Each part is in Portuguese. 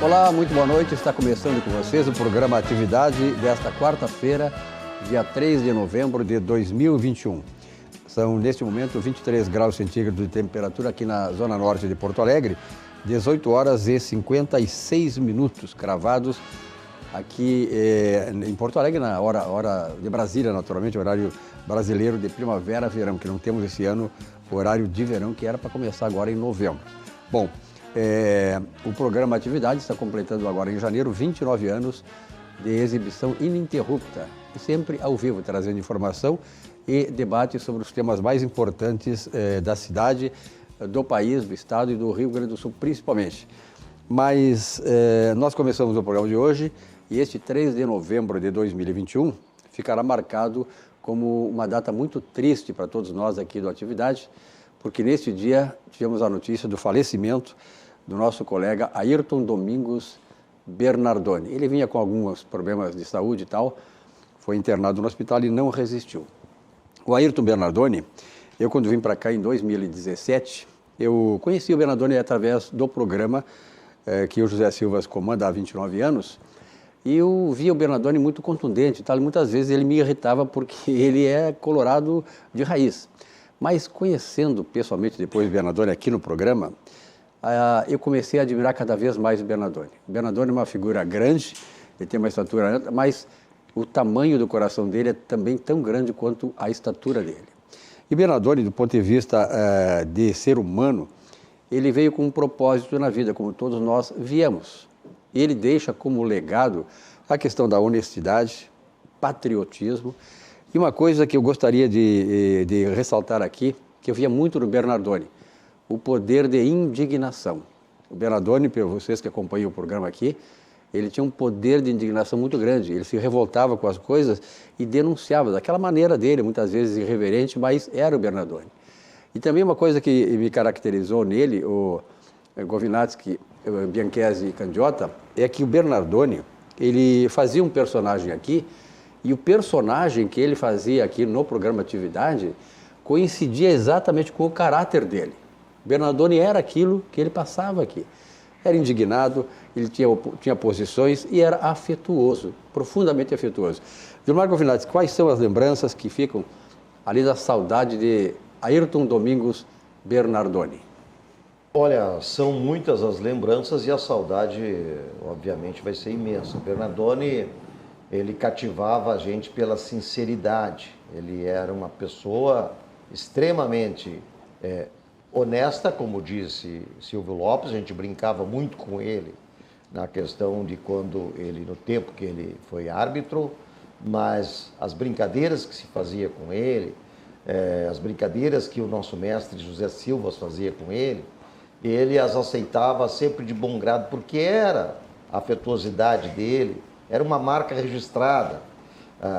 Olá, muito boa noite. Está começando com vocês o programa Atividade desta quarta-feira, dia 3 de novembro de 2021. São, neste momento, 23 graus centígrados de temperatura aqui na zona norte de Porto Alegre, 18 horas e 56 minutos cravados aqui em Porto Alegre, na hora de Brasília, naturalmente, horário brasileiro de primavera-verão, que não temos esse ano horário de verão, que era para começar agora em novembro. Bom, o programa Atividade está completando agora em janeiro 29 anos de exibição ininterrupta, e sempre ao vivo, trazendo informação e debate sobre os temas mais importantes da cidade, do país, do estado e do Rio Grande do Sul, principalmente. Mas nós começamos o programa de hoje e este 3 de novembro de 2021 ficará marcado como uma data muito triste para todos nós aqui do Atividade, porque neste dia tivemos a notícia do falecimento do nosso colega Ayrton Domingos Bernardoni. Ele vinha com alguns problemas de saúde e tal, foi internado no hospital e não resistiu. O Ayrton Bernardoni, eu quando vim para cá em 2017, eu conheci o Bernardoni através do programa que o José Silva comanda há 29 anos, e eu via o Bernardoni muito contundente, tal, e muitas vezes ele me irritava porque ele é colorado de raiz. Mas conhecendo pessoalmente depois o Bernardoni aqui no programa, eu comecei a admirar cada vez mais o Bernardoni. O Bernardoni é uma figura grande, ele tem uma estatura alta, mas o tamanho do coração dele é também tão grande quanto a estatura dele. E Bernardoni, do ponto de vista de ser humano, ele veio com um propósito na vida, como todos nós viemos. Ele deixa como legado a questão da honestidade, patriotismo, e uma coisa que eu gostaria de ressaltar aqui, que eu via muito no Bernardoni, o poder de indignação. O Bernardoni, para vocês que acompanham o programa aqui, ele tinha um poder de indignação muito grande, ele se revoltava com as coisas e denunciava, daquela maneira dele, muitas vezes irreverente, mas era o Bernardoni. E também uma coisa que me caracterizou nele, o Govinatsky, Bianchesi e Candiota, é que o Bernardoni, ele fazia um personagem aqui, e o personagem que ele fazia aqui no programa Atividade coincidia exatamente com o caráter dele. O Bernardoni era aquilo que ele passava aqui. Era indignado, ele tinha posições e era afetuoso, profundamente afetuoso. Vilmar Govinatsky, quais são as lembranças que ficam ali da saudade de Ayrton Domingos Bernardoni? Olha, são muitas as lembranças e a saudade, obviamente, vai ser imensa. O Bernardoni, ele cativava a gente pela sinceridade. Ele era uma pessoa extremamente honesta, como disse Silvio Lopes. A gente brincava muito com ele na questão de quando ele, no tempo que ele foi árbitro, mas as brincadeiras que se fazia com ele, as brincadeiras que o nosso mestre José Silva fazia com ele as aceitava sempre de bom grado, porque era a afetuosidade dele, era uma marca registrada,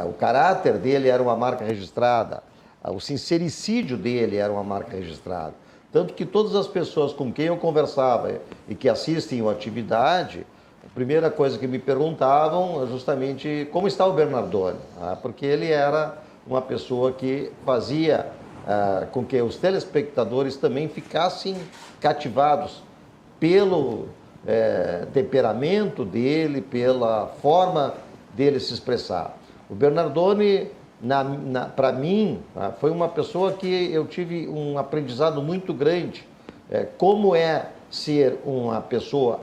o caráter dele era uma marca registrada, o sincericídio dele era uma marca registrada. Tanto que todas as pessoas com quem eu conversava e que assistem a Atividade, a primeira coisa que me perguntavam é justamente como está o Bernardoni, porque ele era uma pessoa que fazia com que os telespectadores também ficassem cativados pelo temperamento dele, pela forma dele se expressar. O Bernardoni, para mim, foi uma pessoa que eu tive um aprendizado muito grande. Como é ser uma pessoa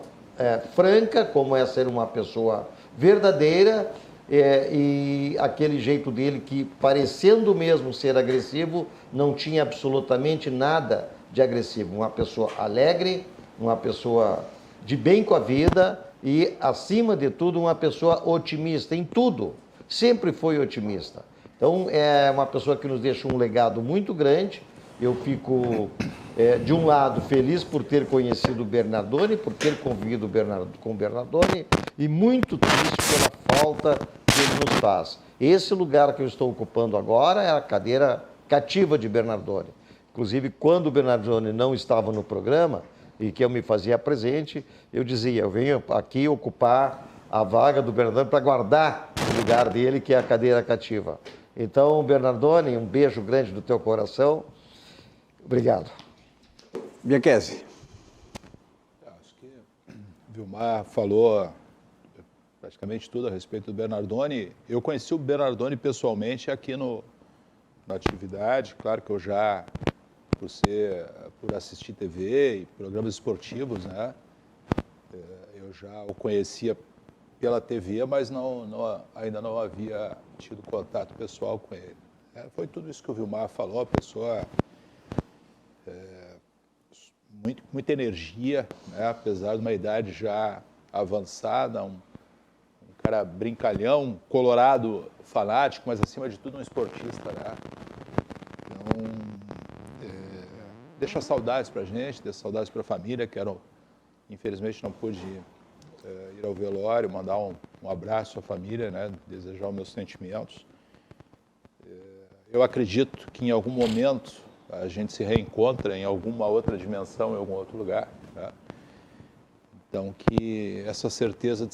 franca, como é ser uma pessoa verdadeira, e aquele jeito dele que, parecendo mesmo ser agressivo, não tinha absolutamente nada de agressivo. Uma pessoa alegre, uma pessoa de bem com a vida e, acima de tudo, uma pessoa otimista em tudo. Sempre foi otimista. Então, é uma pessoa que nos deixa um legado muito grande. Eu fico, de um lado, feliz por ter conhecido o Bernardoni, por ter convivido com o Bernardoni, e muito triste pela falta que ele nos faz. Esse lugar que eu estou ocupando agora é a cadeira cativa de Bernardoni. Inclusive, quando o Bernardoni não estava no programa e que eu me fazia presente, eu dizia, eu venho aqui ocupar a vaga do Bernardoni para guardar o lugar dele, que é a cadeira cativa. Então, Bernardoni, um beijo grande do teu coração. Obrigado. Bianchesi. Acho que Vilmar falou praticamente tudo a respeito do Bernardoni. Eu conheci o Bernardoni pessoalmente aqui na atividade. Claro que eu já, por assistir TV e programas esportivos, né? Eu já o conhecia pela TV, mas ainda não havia tido contato pessoal com ele. Foi tudo isso que o Vilmar falou, a pessoa muita energia, né? Apesar de uma idade já avançada, um cara brincalhão, colorado, fanático, mas acima de tudo um esportista, né? Então, deixa saudades para a gente, deixa saudades para a família, infelizmente não pude ir ao velório, mandar um abraço à família, né? Desejar os meus sentimentos. Eu acredito que em algum momento a gente se reencontra em alguma outra dimensão, em algum outro lugar, né? Então, que essa certeza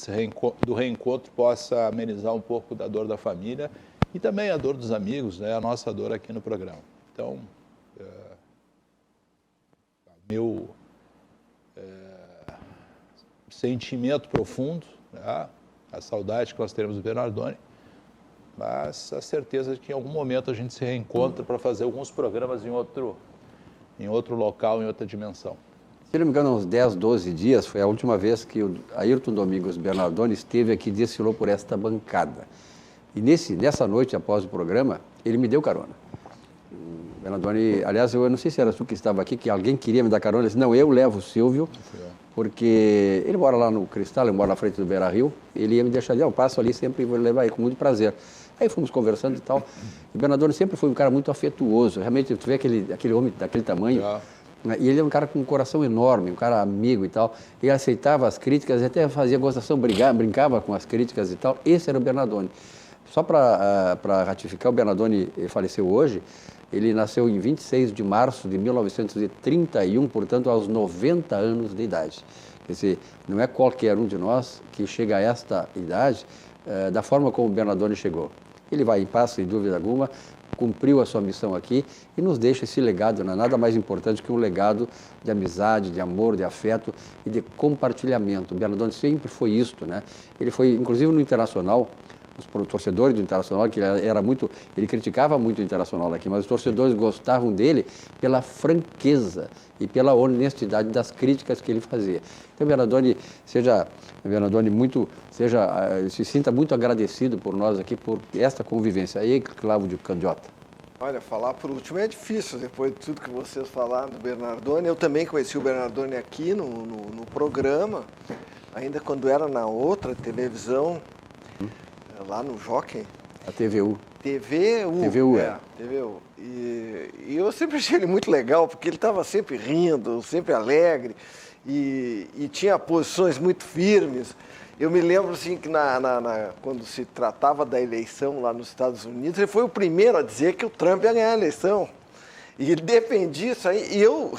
do reencontro possa amenizar um pouco da dor da família e também a dor dos amigos, né? A nossa dor aqui no programa. Então, meu sentimento profundo, né? A saudade que nós teremos do Bernardoni, mas a certeza de que em algum momento a gente se reencontra para fazer alguns programas em outro local, em outra dimensão. Se não me engano, uns 10, 12 dias, foi a última vez que o Ayrton Domingos Bernardoni esteve aqui e desfilou por esta bancada. E nessa noite, após o programa, ele me deu carona. O Bernardoni, aliás, eu não sei se era tu que estava aqui, que alguém queria me dar carona. Eu disse, não, eu levo o Silvio, porque ele mora lá no Cristal, ele mora na frente do Beira-Rio, ele ia me deixar ali, eu passo ali sempre e vou levar aí com muito prazer. Aí fomos conversando e tal. O Bernardoni sempre foi um cara muito afetuoso, realmente, tu vê aquele homem daquele tamanho, e ele é um cara com um coração enorme, um cara amigo e tal. Ele aceitava as críticas, até fazia gozação, brincava com as críticas e tal. Esse era o Bernardoni. Só para ratificar, o Bernardoni faleceu hoje. Ele nasceu em 26 de março de 1931, portanto, aos 90 anos de idade. Quer dizer, não é qualquer um de nós que chega a esta idade da forma como o Bernardoni chegou. Ele vai em paz, sem dúvida alguma, cumpriu a sua missão aqui e nos deixa esse legado, não é nada mais importante que um legado de amizade, de amor, de afeto e de compartilhamento. O Bernardoni sempre foi isto, né? Ele foi, inclusive no Internacional, os torcedores do Internacional, que ele criticava muito o Internacional aqui, mas os torcedores gostavam dele pela franqueza e pela honestidade das críticas que ele fazia. Então, Bernardoni, se sinta muito agradecido por nós aqui, por esta convivência. Aí, Cláudio Candiota. Olha, falar por último é difícil, depois de tudo que vocês falaram do Bernardoni. Eu também conheci o Bernardoni aqui no programa, ainda quando era na outra televisão, lá no Jockey. A TVU. TVU. E eu sempre achei ele muito legal, porque ele estava sempre rindo, sempre alegre, e tinha posições muito firmes. Eu me lembro assim que quando se tratava da eleição lá nos Estados Unidos, ele foi o primeiro a dizer que o Trump ia ganhar a eleição. E ele defendia isso aí. E eu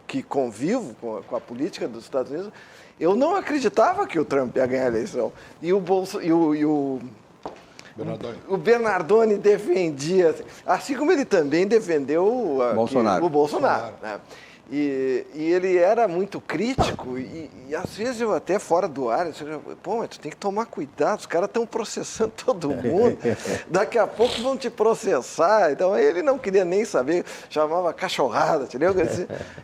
que convivo com a política dos Estados Unidos, eu não acreditava que o Trump ia ganhar a eleição. E o Bernardoni defendia, assim como ele também defendeu o Bolsonaro. Né? E ele era muito crítico e às vezes eu até fora do ar, eu disse, pô, mas tu tem que tomar cuidado, os caras estão processando todo mundo, daqui a pouco vão te processar. Então ele não queria nem saber, chamava cachorrada, entendeu?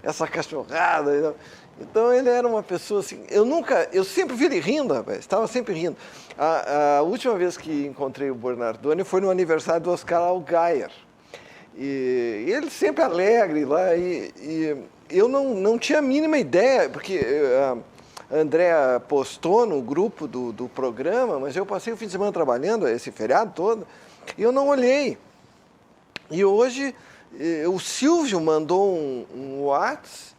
Essa cachorrada. Então ele era uma pessoa assim, eu sempre vi ele rindo, rapaz, estava sempre rindo. A última vez que encontrei o Bernardoni foi no aniversário do Oscar Allgaier. E ele sempre alegre lá, e eu não tinha a mínima ideia, porque a Andréa postou no grupo do programa, mas eu passei o fim de semana trabalhando, esse feriado todo, e eu não olhei. E hoje o Silvio mandou um WhatsApp.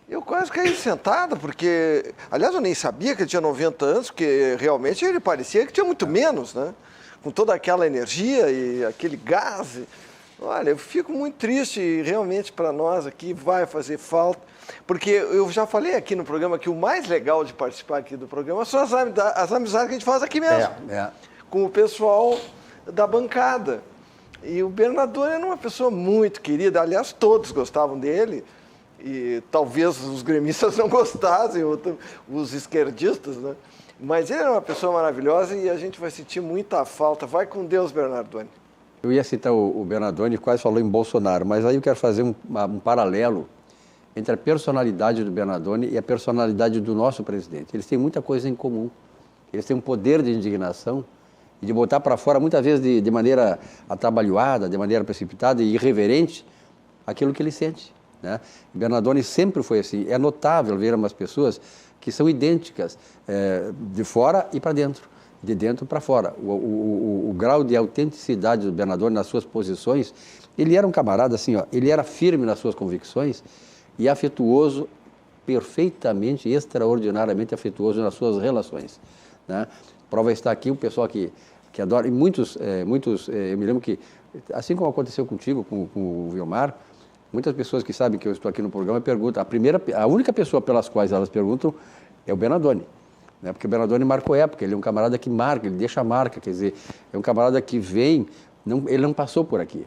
Eu quase caí sentado, porque, aliás, eu nem sabia que ele tinha 90 anos, porque realmente ele parecia que tinha muito menos, né? Com toda aquela energia e aquele gás. Olha, eu fico muito triste e realmente para nós aqui vai fazer falta, porque eu já falei aqui no programa que o mais legal de participar aqui do programa são as amizades que a gente faz aqui mesmo, com o pessoal da bancada. E o Bernardoni era uma pessoa muito querida, aliás, todos gostavam dele. e talvez os gremistas não gostassem, os esquerdistas, né? Mas ele é uma pessoa maravilhosa e a gente vai sentir muita falta. Vai com Deus, Bernardoni. Eu ia citar o Bernardoni, quase falou em Bolsonaro, mas aí eu quero fazer um paralelo entre a personalidade do Bernardoni e a personalidade do nosso presidente. Eles têm muita coisa em comum. Eles têm um poder de indignação e de botar para fora, muitas vezes de maneira atabalhoada, de maneira precipitada e irreverente, aquilo que ele sente, né? O Bernardoni sempre foi assim. É notável ver umas pessoas que são idênticas, de fora e para dentro, de dentro para fora. O grau de autenticidade do Bernardoni nas suas posições, ele era um camarada assim, ó, ele era firme nas suas convicções e afetuoso, perfeitamente, extraordinariamente afetuoso nas suas relações, né? Prova está aqui o pessoal que adora, e muitos, eu me lembro que, assim como aconteceu contigo, com o Vilmar, muitas pessoas que sabem que eu estou aqui no programa perguntam, a única pessoa pelas quais elas perguntam é o Bernardoni, né? Porque o Bernardoni marcou época, ele é um camarada que marca, ele deixa a marca, quer dizer, é um camarada que vem, ele não passou por aqui,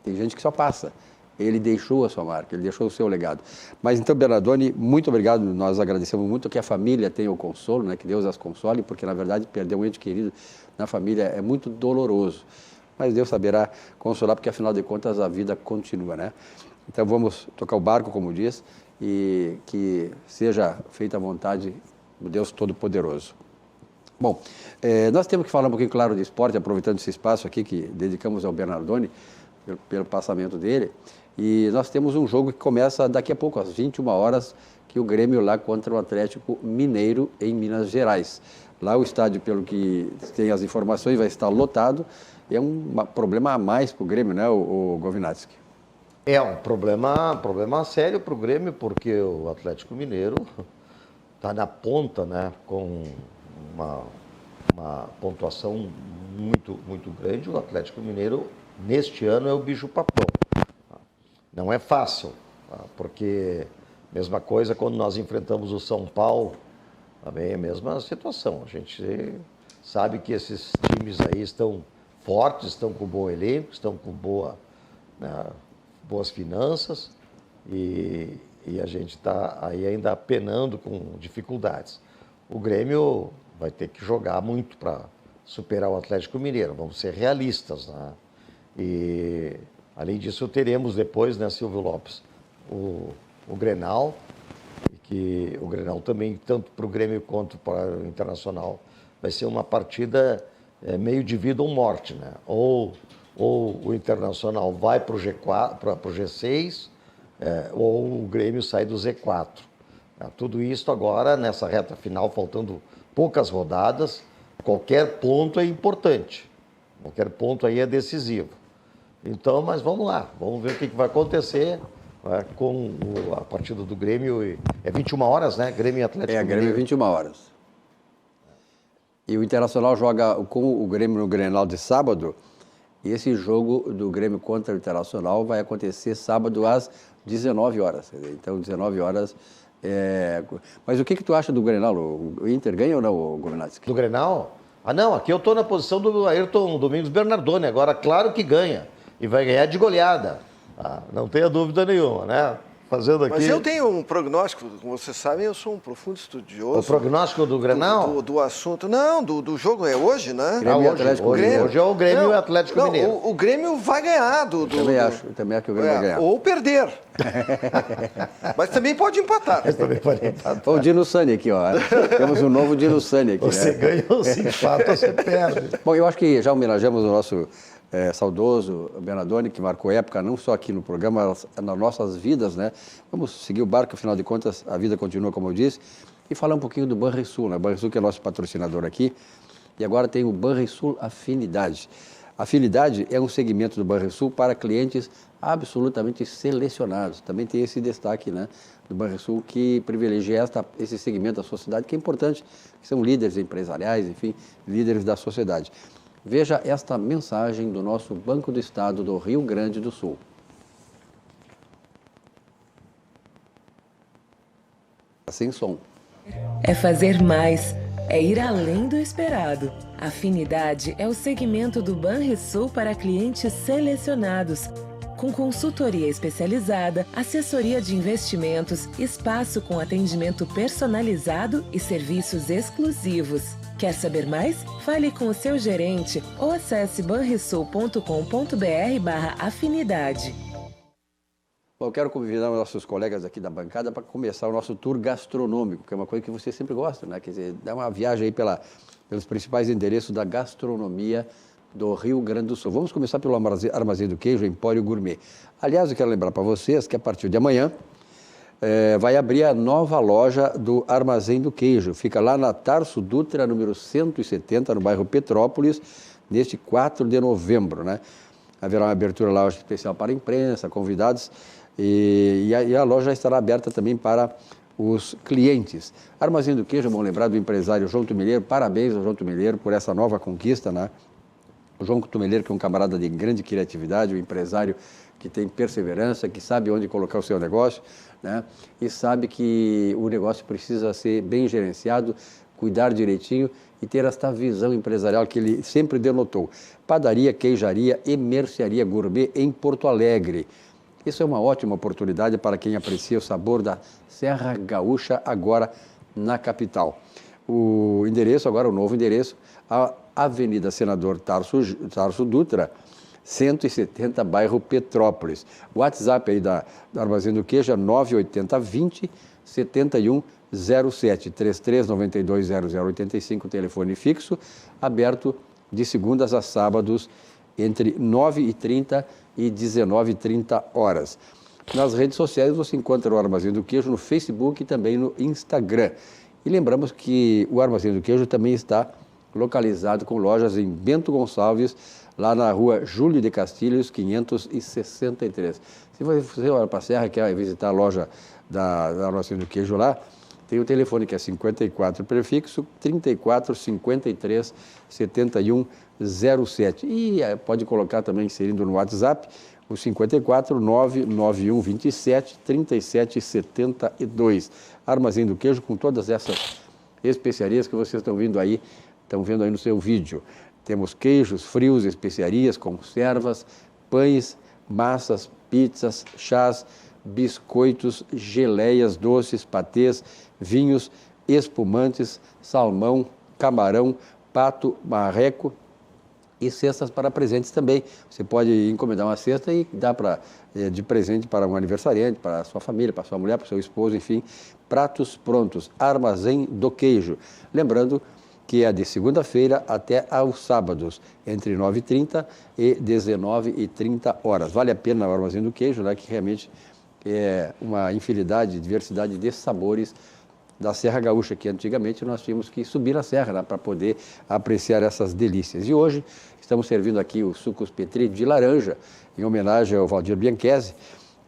tem gente que só passa, ele deixou a sua marca, ele deixou o seu legado. Mas então, Bernardoni, muito obrigado, nós agradecemos muito que a família tenha o consolo, né? Que Deus as console, porque na verdade perder um ente querido na família é muito doloroso. Mas Deus saberá consolar, porque afinal de contas a vida continua, né? Então vamos tocar o barco, como diz, e que seja feita a vontade do Deus Todo-Poderoso. Bom, nós temos que falar um pouquinho, claro, de esporte, aproveitando esse espaço aqui que dedicamos ao Bernardoni, pelo passamento dele, e nós temos um jogo que começa daqui a pouco, às 21 horas, que o Grêmio lá contra o Atlético Mineiro, em Minas Gerais. Lá o estádio, pelo que tem as informações, vai estar lotado. É um problema a mais para o Grêmio, né, o Govinatsky? É um problema sério para o Grêmio, porque o Atlético Mineiro está na ponta, né, com uma pontuação muito, muito grande. O Atlético Mineiro, neste ano, é o bicho-papão. Não é fácil, porque mesma coisa quando nós enfrentamos o São Paulo, também é a mesma situação. A gente sabe que esses times aí estão fortes, estão com bom elenco, estão com boas finanças e a gente está aí ainda penando com dificuldades. O Grêmio vai ter que jogar muito para superar o Atlético Mineiro, vamos ser realistas, né? E além disso teremos depois, né, Silvio Lopes, o Grenal, que o Grenal também, tanto para o Grêmio quanto para o Internacional, vai ser uma partida meio de vida ou morte, né? Ou o Internacional vai para o G4, para o G6, ou o Grêmio sai do Z4. Tudo isso agora, nessa reta final, faltando poucas rodadas, qualquer ponto é importante, qualquer ponto aí é decisivo. Então, mas vamos lá, vamos ver o que vai acontecer com a partida do Grêmio. É 21 horas, né? Grêmio e Atlético Mineiro. Grêmio 21 horas. E o Internacional joga com o Grêmio no Grenal de sábado, e esse jogo do Grêmio contra o Internacional vai acontecer sábado às 19 horas. Então, 19 horas... Mas o que tu acha do Grenal? O Inter ganha ou não, Govinatsky? Do Grenal? Não, aqui eu estou na posição do Ayrton Domingos Bernardoni. Agora, claro que ganha. E vai ganhar de goleada. Não tenha dúvida nenhuma, né? Fazendo aqui... Mas eu tenho um prognóstico, como vocês sabem, eu sou um profundo estudioso. O prognóstico do Grenal? Do assunto. Não, do jogo é hoje, né? Grêmio e Atlético Mineiro. Hoje é o Grêmio e o Atlético Mineiro. O Grêmio vai ganhar. Eu também acho que o Grêmio vai ganhar. Ou perder. Mas também pode empatar. Olha o Dino Sani aqui, ó. Temos um novo Dino Sani aqui. Você ganha ou se empata, você perde. Bom, eu acho que já homenageamos o nosso saudoso Bernardoni, que marcou época não só aqui no programa, mas nas nossas vidas, né? Vamos seguir o barco, afinal de contas, a vida continua, como eu disse, e falar um pouquinho do Banrisul, né? O Banrisul que é nosso patrocinador aqui, e agora tem o Banrisul Afinidade. Afinidade é um segmento do Banrisul para clientes absolutamente selecionados. Também tem esse destaque, né, do Banrisul, que privilegia esse segmento da sociedade, que é importante, que são líderes empresariais, enfim, líderes da sociedade. Veja esta mensagem do nosso Banco do Estado do Rio Grande do Sul. Sem som. É fazer mais, é ir além do esperado. Afinidade é o segmento do Banrisul para clientes selecionados, com consultoria especializada, assessoria de investimentos, espaço com atendimento personalizado e serviços exclusivos. Quer saber mais? Fale com o seu gerente ou acesse banrisul.com.br/afinidade. Bom, eu quero convidar os nossos colegas aqui da bancada para começar o nosso tour gastronômico, que é uma coisa que você sempre gosta, né? Quer dizer, dar uma viagem aí pelos principais endereços da gastronomia do Rio Grande do Sul. Vamos começar pelo Armazém do Queijo, Empório Gourmet. Aliás, eu quero lembrar para vocês que a partir de amanhã vai abrir a nova loja do Armazém do Queijo. Fica lá na Tarso Dutra, número 170, no bairro Petrópolis, neste 4 de novembro, né? Haverá uma abertura lá especial para a imprensa, convidados, e a loja já estará aberta também para os clientes. Armazém do Queijo, vamos lembrar do empresário João Tumeleiro. Parabéns ao João Tumeleiro por essa nova conquista, né? O João Tumeleiro, que é um camarada de grande criatividade, um empresário que tem perseverança, que sabe onde colocar o seu negócio, né? E sabe que o negócio precisa ser bem gerenciado, cuidar direitinho e ter esta visão empresarial que ele sempre denotou. Padaria, queijaria e mercearia gourmet em Porto Alegre. Isso é uma ótima oportunidade para quem aprecia o sabor da Serra Gaúcha, agora na capital. O endereço, agora o novo endereço, a Avenida Senador Tarso Dutra, 170, bairro Petrópolis. O WhatsApp aí da Armazém do Queijo é 98020 7107, 33920085, telefone fixo, aberto de segundas a sábados, entre 9h30 e 19h30 horas. Nas redes sociais você encontra o Armazém do Queijo no Facebook e também no Instagram. E lembramos que o Armazém do Queijo também está localizado com lojas em Bento Gonçalves, lá na rua Júlio de Castilhos, 563. Se você olhar para a Serra e quer visitar a loja da Armazém do Queijo lá, tem o telefone que é 54 prefixo 34 53 71 07. E pode colocar também, inserindo no WhatsApp, o 54 991 27 37 72. Armazém do Queijo, com todas essas especiarias que vocês estão vendo aí no seu vídeo. Temos queijos, frios, especiarias, conservas, pães, massas, pizzas, chás, biscoitos, geleias, doces, patês, vinhos, espumantes, salmão, camarão, pato, marreco e cestas para presentes também. Você pode encomendar uma cesta e dar de presente para um aniversariante, para a sua família, para a sua mulher, para o seu esposo, enfim, pratos prontos. Armazém do Queijo. Lembrando que é de segunda-feira até aos sábados, entre 9h30 e 19h30 horas. Vale a pena o Armazém do Queijo, né, que realmente é uma infinidade, diversidade de sabores da Serra Gaúcha, que antigamente nós tínhamos que subir a serra, né, para poder apreciar essas delícias. E hoje estamos servindo aqui os sucos Petri de laranja, em homenagem ao Valdir Bianchese,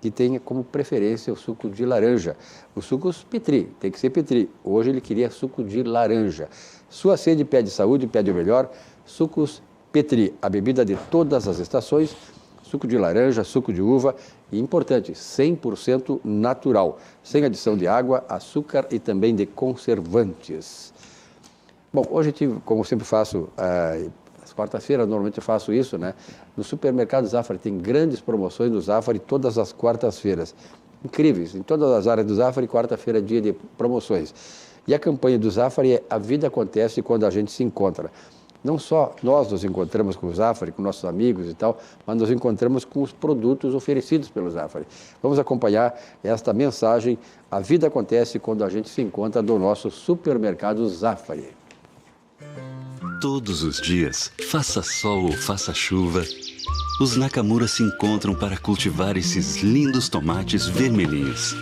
que tem como preferência o suco de laranja. Os sucos Petri, tem que ser Petri. Hoje ele queria suco de laranja. Sua sede pede saúde, pede o melhor. Sucos Petri, a bebida de todas as estações, suco de laranja, suco de uva e, importante, 100% natural, sem adição de água, açúcar e também de conservantes. Bom, hoje, como sempre faço, às quartas-feiras, normalmente eu faço isso, né? No supermercado Zafari, tem grandes promoções do Zafari todas as quartas-feiras. Incríveis, em todas as áreas do Zafari, quarta-feira é dia de promoções. E a campanha do Zafari é: a vida acontece quando a gente se encontra. Não só nós nos encontramos com o Zafari, com nossos amigos e tal, mas nos encontramos com os produtos oferecidos pelo Zafari. Vamos acompanhar esta mensagem: a vida acontece quando a gente se encontra, do nosso supermercado Zafari. Todos os dias, faça sol ou faça chuva, os Nakamura se encontram para cultivar esses lindos tomates vermelhinhos.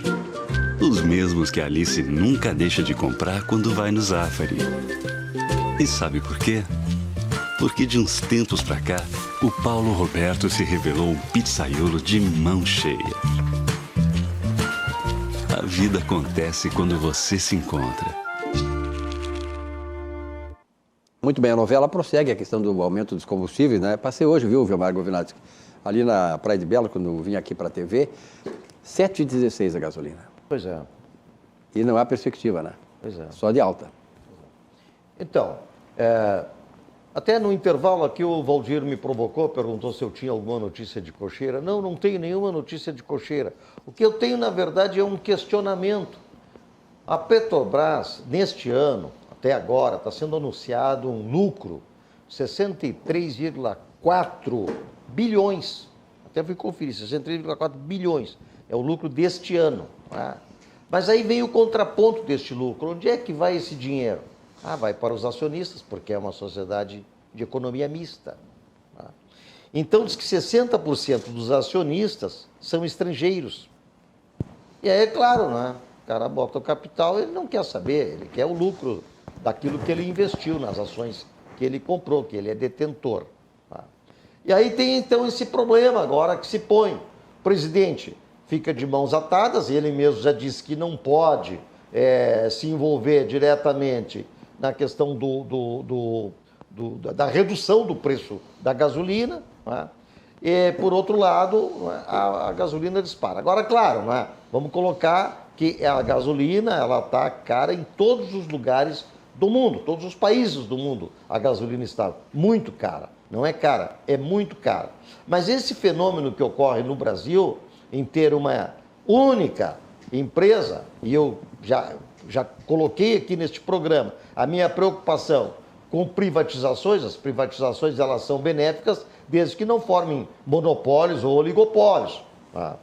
Os mesmos que a Alice nunca deixa de comprar quando vai no Zafari. E sabe por quê? Porque de uns tempos pra cá, o Paulo Roberto se revelou um pizzaiolo de mão cheia. A vida acontece quando você se encontra. Muito bem, a novela prossegue a questão do aumento dos combustíveis, né? Passei hoje, viu, Vilmar Govinatsky, ali na Praia de Belo, quando vim aqui para a TV, 7,16 a gasolina. Pois é. E não há perspectiva, né? Pois é. Só de alta. Então, Até no intervalo aqui o Valdir me provocou, perguntou se eu tinha alguma notícia de cocheira. Não, não tenho nenhuma notícia de cocheira. O que eu tenho, na verdade, é um questionamento. A Petrobras, neste ano, até agora, está sendo anunciado um lucro de 63,4 bilhões. Até fui conferir, 63,4 bilhões. É o lucro deste ano. Tá? Mas aí vem o contraponto deste lucro. Onde é que vai esse dinheiro? Vai para os acionistas, porque é uma sociedade de economia mista. Tá? Então, diz que 60% dos acionistas são estrangeiros. E aí, é claro, né? O cara bota o capital, ele não quer saber, ele quer o lucro daquilo que ele investiu nas ações que ele comprou, que ele é detentor. Tá? E aí tem, então, esse problema agora que se põe. O presidente fica de mãos atadas, ele mesmo já disse que não pode se envolver diretamente na questão da redução do preço da gasolina, né? E, por outro lado, a gasolina dispara. Agora, claro, né? Vamos colocar que a gasolina ela está cara em todos os lugares do mundo, todos os países do mundo, a gasolina está muito cara. Não é cara, é muito cara. Mas esse fenômeno que ocorre no Brasil, em ter uma única empresa, e eu já coloquei aqui neste programa a minha preocupação com privatizações. As privatizações elas são benéficas desde que não formem monopólios ou oligopólios. Tá?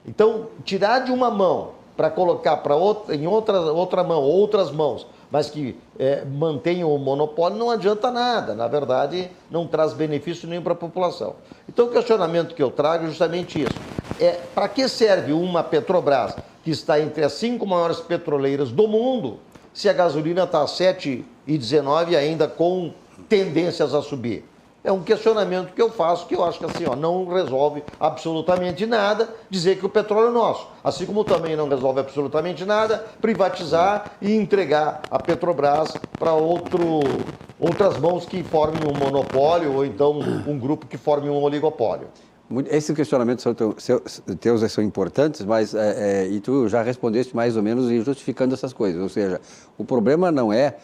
Então, tirar de uma mão para colocar em outra mão, outras mãos, mas que mantenham o monopólio, não adianta nada. Na verdade, não traz benefício nenhum para a população. Então, o questionamento que eu trago é justamente isso. Para que serve uma Petrobras que está entre as 5 maiores petroleiras do mundo, se a gasolina está a 7,19 e ainda com tendências a subir? É um questionamento que eu faço, que eu acho que assim, não resolve absolutamente nada dizer que o petróleo é nosso. Assim como também não resolve absolutamente nada privatizar e entregar a Petrobras para outras mãos que formem um monopólio ou então um grupo que forme um oligopólio. Esses questionamentos teus são importantes, mas e tu já respondeste mais ou menos justificando essas coisas. Ou seja, o problema não é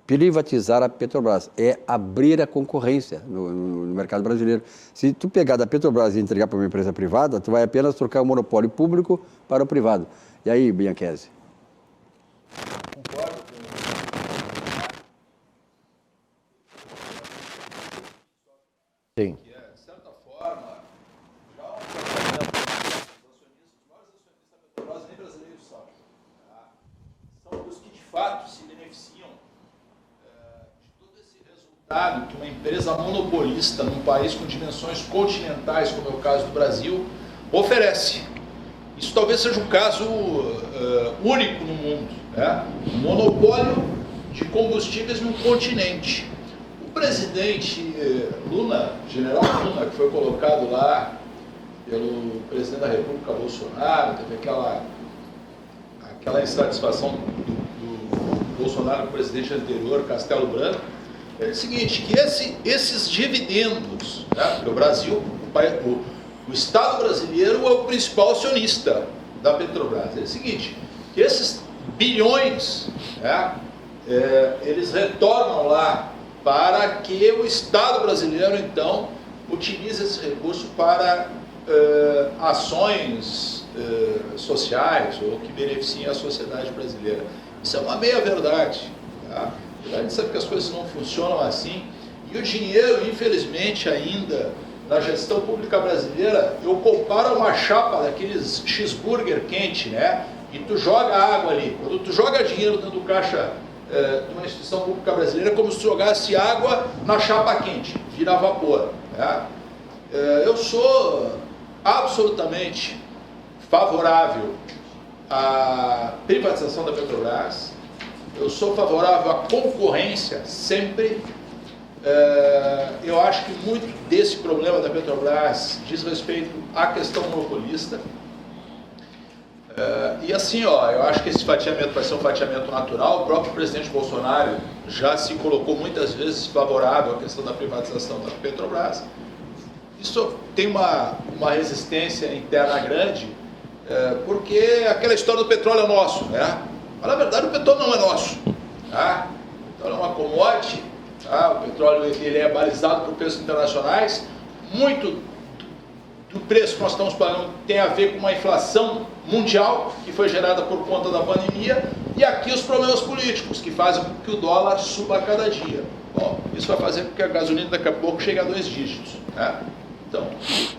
privatizar a Petrobras, é abrir a concorrência no mercado brasileiro. Se tu pegar da Petrobras e entregar para uma empresa privada, tu vai apenas trocar o monopólio público para o privado. E aí, Bianchesi? Concordo. Sim. Que uma empresa monopolista num país com dimensões continentais, como é o caso do Brasil, oferece. Isso talvez seja um caso único no mundo, né? Um monopólio de combustíveis num continente. O presidente Lula, general Lula, que foi colocado lá pelo presidente da República, Bolsonaro, teve aquela insatisfação do Bolsonaro com o presidente anterior, Castelo Branco. É o seguinte, que esses dividendos, né, porque o Brasil, o Estado brasileiro é o principal acionista da Petrobras. É o seguinte, que esses bilhões, né, eles retornam lá para que o Estado brasileiro, então, utilize esse recurso para ações sociais ou que beneficiem a sociedade brasileira. Isso é uma meia-verdade, tá? A gente sabe que as coisas não funcionam assim, e o dinheiro, infelizmente, ainda na gestão pública brasileira, eu comparo uma chapa daqueles cheeseburger quente, né? E tu joga água ali. Quando tu joga dinheiro dentro do caixa de uma instituição pública brasileira, é como se jogasse água na chapa quente, vira vapor, né? Eu sou absolutamente favorável à privatização da Petrobras. Eu sou favorável à concorrência, sempre. Eu acho que muito desse problema da Petrobras diz respeito à questão monopolista. E assim, eu acho que esse fatiamento vai ser um fatiamento natural. O próprio presidente Bolsonaro já se colocou muitas vezes favorável à questão da privatização da Petrobras. Isso tem uma resistência interna grande, porque aquela história do petróleo é nosso, né? Mas, na verdade, o petróleo não é nosso. Tá? O petróleo é uma commodity Tá? O petróleo ele é balizado por preços internacionais. Muito do preço que nós estamos pagando tem a ver com uma inflação mundial que foi gerada por conta da pandemia, e aqui os problemas políticos que fazem com que o dólar suba a cada dia. Bom, isso vai fazer com que a gasolina daqui a pouco chegue a 2 dígitos. Né? Então,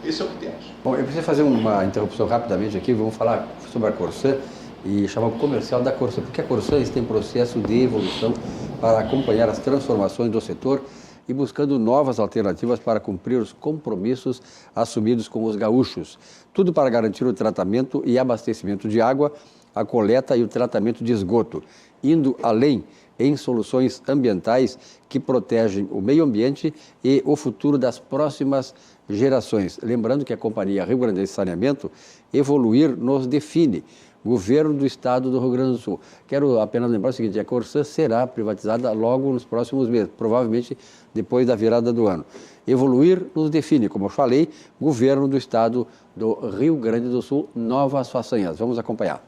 esse é o que temos. Bom, eu preciso fazer uma interrupção rapidamente aqui, vamos falar sobre a Corsã e chamar o comercial da Corsã, porque a Corsã está em processo de evolução para acompanhar as transformações do setor e buscando novas alternativas para cumprir os compromissos assumidos com os gaúchos. Tudo para garantir o tratamento e abastecimento de água, a coleta e o tratamento de esgoto, indo além em soluções ambientais que protegem o meio ambiente e o futuro das próximas gerações. Lembrando que a Companhia Rio Grandense de Saneamento Evoluir nos define. Governo do Estado do Rio Grande do Sul. Quero apenas lembrar o seguinte, a Corsã será privatizada logo nos próximos meses, provavelmente depois da virada do ano. Evoluir nos define, como eu falei, Governo do Estado do Rio Grande do Sul, novas façanhas. Vamos acompanhar.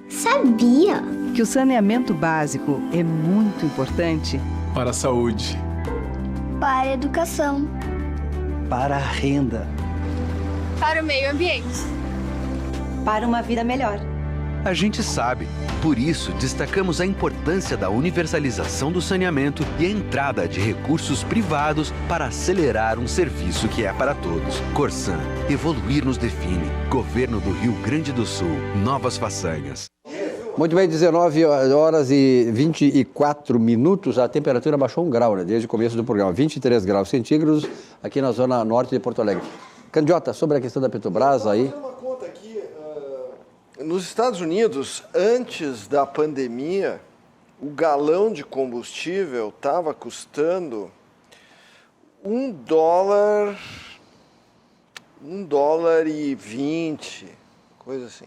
Sabia que o saneamento básico é muito importante para a saúde, para a educação, para a renda, para o meio ambiente, para uma vida melhor. A gente sabe. Por isso, destacamos a importância da universalização do saneamento e a entrada de recursos privados para acelerar um serviço que é para todos. Corsã, evoluir nos define. Governo do Rio Grande do Sul, novas façanhas. Muito bem, 19 horas e 24 minutos, a temperatura baixou 1 grau, né, desde o começo do programa, 23 graus centígrados aqui na zona norte de Porto Alegre. Candiota, sobre a questão da Petrobras aí... Nos Estados Unidos, antes da pandemia, o galão de combustível estava custando $1,20, coisa assim.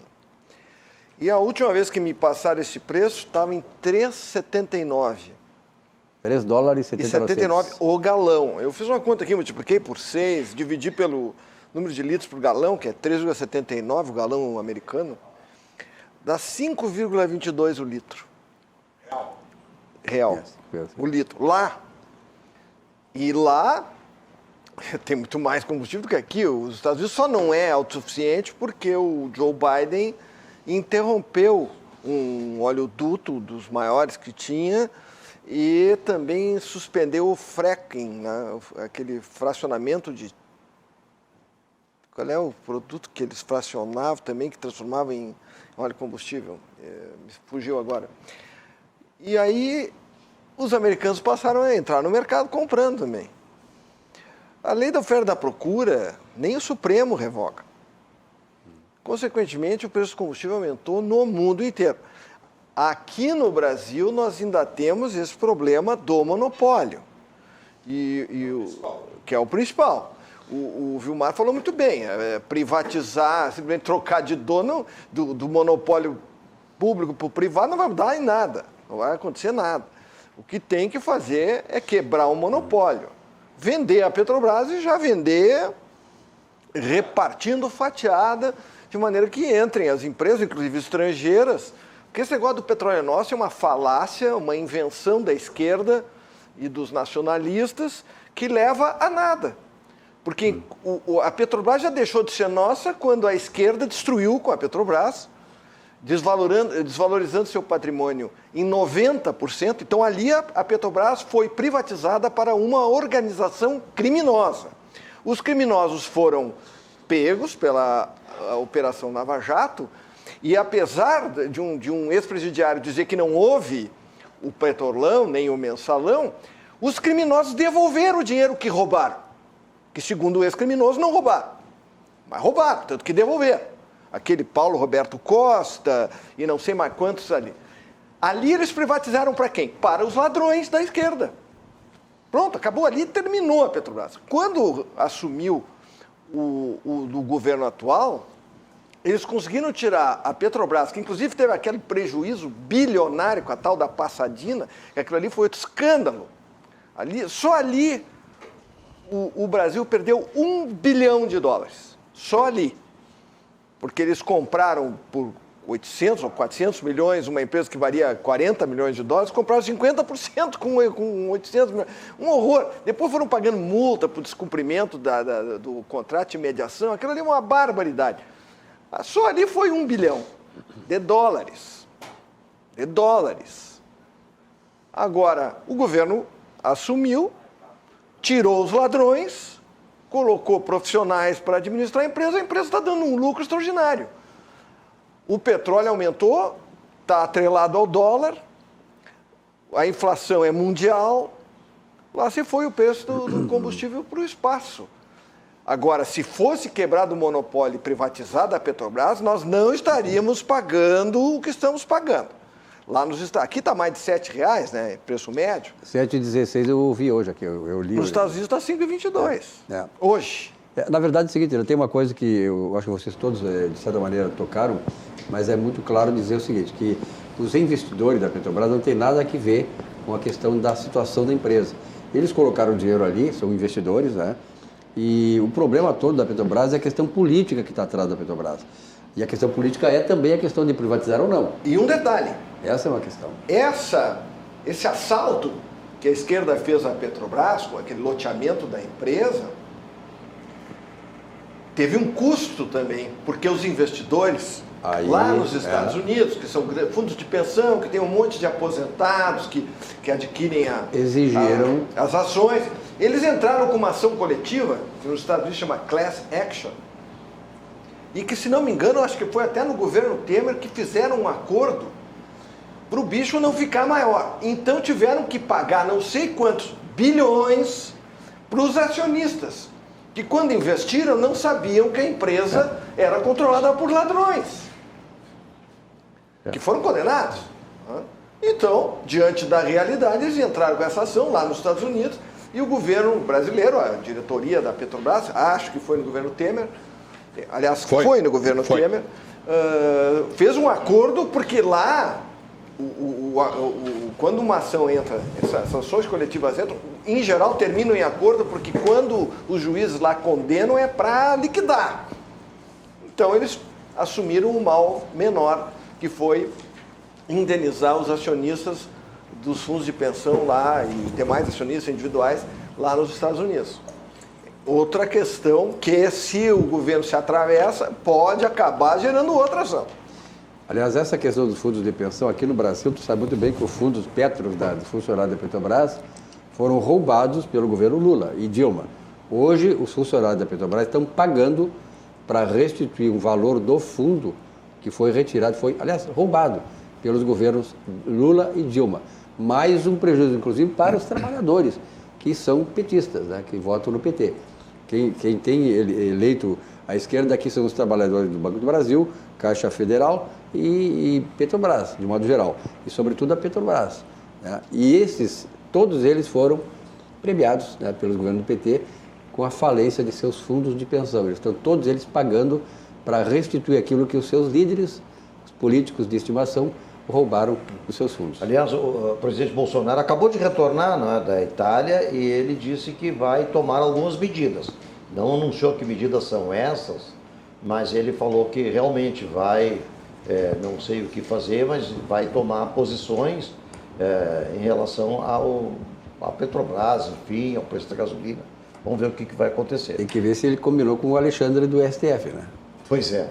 E a última vez que me passaram esse preço estava em $3,79. $3,79 o galão. Eu fiz uma conta aqui, multipliquei por 6, dividi pelo número de litros por galão, que é 3,79 o galão americano. Dá 5,22 o litro. Real. O litro. Lá. E lá tem muito mais combustível do que aqui. Os Estados Unidos só não é autossuficiente porque o Joe Biden interrompeu um oleoduto dos maiores que tinha e também suspendeu o fracking, né? Aquele fracionamento de... Qual é o produto que eles fracionavam também, que transformavam em óleo combustível? Me fugiu agora. E aí, os americanos passaram a entrar no mercado comprando também. A lei da oferta e da procura, nem o Supremo revoga. Consequentemente, o preço do combustível aumentou no mundo inteiro. Aqui no Brasil, nós ainda temos esse problema do monopólio, que é o principal. O Vilmar falou muito bem, privatizar, simplesmente trocar de dono do monopólio público para o privado não vai mudar em nada, não vai acontecer nada. O que tem que fazer é quebrar o monopólio, vender a Petrobras e já vender repartindo fatiada, de maneira que entrem as empresas, inclusive estrangeiras, porque esse negócio do petróleo é nosso é uma falácia, uma invenção da esquerda e dos nacionalistas que leva a nada. Porque a Petrobras já deixou de ser nossa quando a esquerda destruiu com a Petrobras, desvalorizando seu patrimônio em 90%. Então, ali a Petrobras foi privatizada para uma organização criminosa. Os criminosos foram pegos pela Operação Lava Jato e, apesar de um ex-presidiário dizer que não houve o Petrolão nem o Mensalão, os criminosos devolveram o dinheiro que roubaram. Que, segundo o ex-criminoso, não roubaram. Mas roubaram, tanto que devolveram. Aquele Paulo Roberto Costa e não sei mais quantos ali. Ali eles privatizaram para quem? Para os ladrões da esquerda. Pronto, acabou ali e terminou a Petrobras. Quando assumiu o governo atual, eles conseguiram tirar a Petrobras, que inclusive teve aquele prejuízo bilionário com a tal da Passadina, que aquilo ali foi outro escândalo. Só ali... O Brasil perdeu $1 bilhão, só ali, porque eles compraram por 800 ou 400 milhões, uma empresa que valia 40 milhões de dólares, compraram 50% com 800 milhões. Um horror. Depois foram pagando multa por descumprimento do contrato de mediação. Aquilo ali é uma barbaridade. Só ali foi $1 bilhão de dólares. De dólares. Agora, o governo assumiu, tirou os ladrões, colocou profissionais para administrar a empresa está dando um lucro extraordinário. O petróleo aumentou, está atrelado ao dólar, a inflação é mundial, lá se foi o preço do combustível para o espaço. Agora, se fosse quebrado o monopólio e privatizada a Petrobras, nós não estaríamos pagando o que estamos pagando. Lá nos Estados Aqui está mais de R$7, né? Preço médio. 7,16 eu vi hoje aqui, eu li. Nos Estados Unidos está 5,22. Hoje. Na verdade é o seguinte, tem uma coisa que eu acho que vocês todos, de certa maneira, tocaram, mas é muito claro dizer o seguinte, que os investidores da Petrobras não têm nada a ver com a questão da situação da empresa. Eles colocaram dinheiro ali, são investidores, né? E o problema todo da Petrobras é a questão política que está atrás da Petrobras. E a questão política é também a questão de privatizar ou não. E um detalhe. Essa é uma questão. Esse assalto que a esquerda fez à Petrobras, com aquele loteamento da empresa, teve um custo também, porque os investidores lá nos Estados Unidos, que são fundos de pensão, que tem um monte de aposentados que adquirem exigiram as ações, eles entraram com uma ação coletiva, que nos Estados Unidos chama Class Action, e que, se não me engano, acho que foi até no governo Temer que fizeram um acordo para o bicho não ficar maior. Então tiveram que pagar não sei quantos bilhões para os acionistas, que quando investiram não sabiam que a empresa era controlada por ladrões, que foram condenados. Então, diante da realidade, eles entraram com essa ação lá nos Estados Unidos e o governo brasileiro, a diretoria da Petrobras, acho que foi no governo Temer, aliás, foi no governo Temer, fez um acordo porque lá, quando uma ação entra, essas ações coletivas entram, em geral terminam em acordo, porque quando os juízes lá condenam é para liquidar. Então eles assumiram um mal menor, que foi indenizar os acionistas dos fundos de pensão lá e demais acionistas individuais lá nos Estados Unidos. Outra questão que, se o governo se atravessa, pode acabar gerando outra ação. Aliás, essa questão dos fundos de pensão, aqui no Brasil, tu sabe muito bem que os fundos Petros, dos funcionários da Petrobras, foram roubados pelo governo Lula e Dilma. Hoje, os funcionários da Petrobras estão pagando para restituir um valor do fundo que foi retirado, aliás, roubado pelos governos Lula e Dilma. Mais um prejuízo, inclusive, para os trabalhadores, que são petistas, né, que votam no PT. Quem tem eleito a esquerda aqui são os trabalhadores do Banco do Brasil, Caixa Federal e Petrobras, de modo geral. E, sobretudo, a Petrobras. Né? E todos eles foram premiados, né, pelos governos do PT com a falência de seus fundos de pensão. Estão todos eles pagando para restituir aquilo que os seus líderes, os políticos de estimação, roubaram os seus fundos. Aliás, o presidente Bolsonaro acabou de retornar, né, da Itália, e ele disse que vai tomar algumas medidas. Não anunciou que medidas são essas, mas ele falou que realmente vai, não sei o que fazer, mas vai tomar posições em relação à Petrobras, enfim, ao preço da gasolina. Vamos ver o que vai acontecer. Tem que ver se ele combinou com o Alexandre do STF, né? Pois é.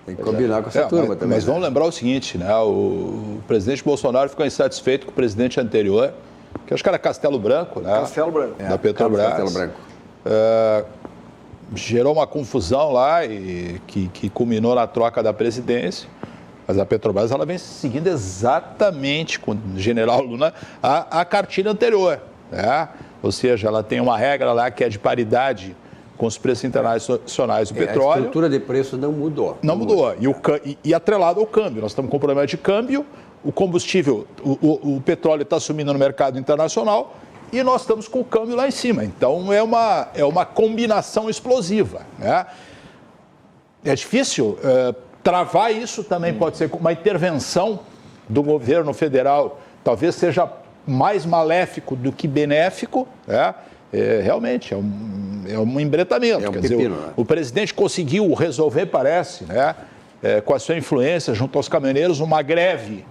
Tem que combinar com essa turma também. Mas vamos lembrar o seguinte, né? O presidente Bolsonaro ficou insatisfeito com o presidente anterior, que acho que era Castelo Branco, né? Castelo Branco. Da Petrobras. Castelo Branco. Gerou uma confusão lá que culminou na troca da presidência. Mas a Petrobras ela vem seguindo exatamente com o general Lula a cartilha anterior, né? Ou seja, ela tem uma regra lá que é de paridade com os preços internacionais do petróleo. A estrutura de preço não mudou. Não mudou. E atrelado ao câmbio. Nós estamos com problema de câmbio, o combustível, o petróleo está sumindo no mercado internacional e nós estamos com o câmbio lá em cima. Então, é uma combinação explosiva, né? É difícil travar isso, também pode ser uma intervenção do governo federal, talvez seja mais maléfico do que benéfico, né? Realmente, é um embretamento. Quer dizer, o presidente conseguiu resolver, parece, né, com a sua influência junto aos caminhoneiros, uma greve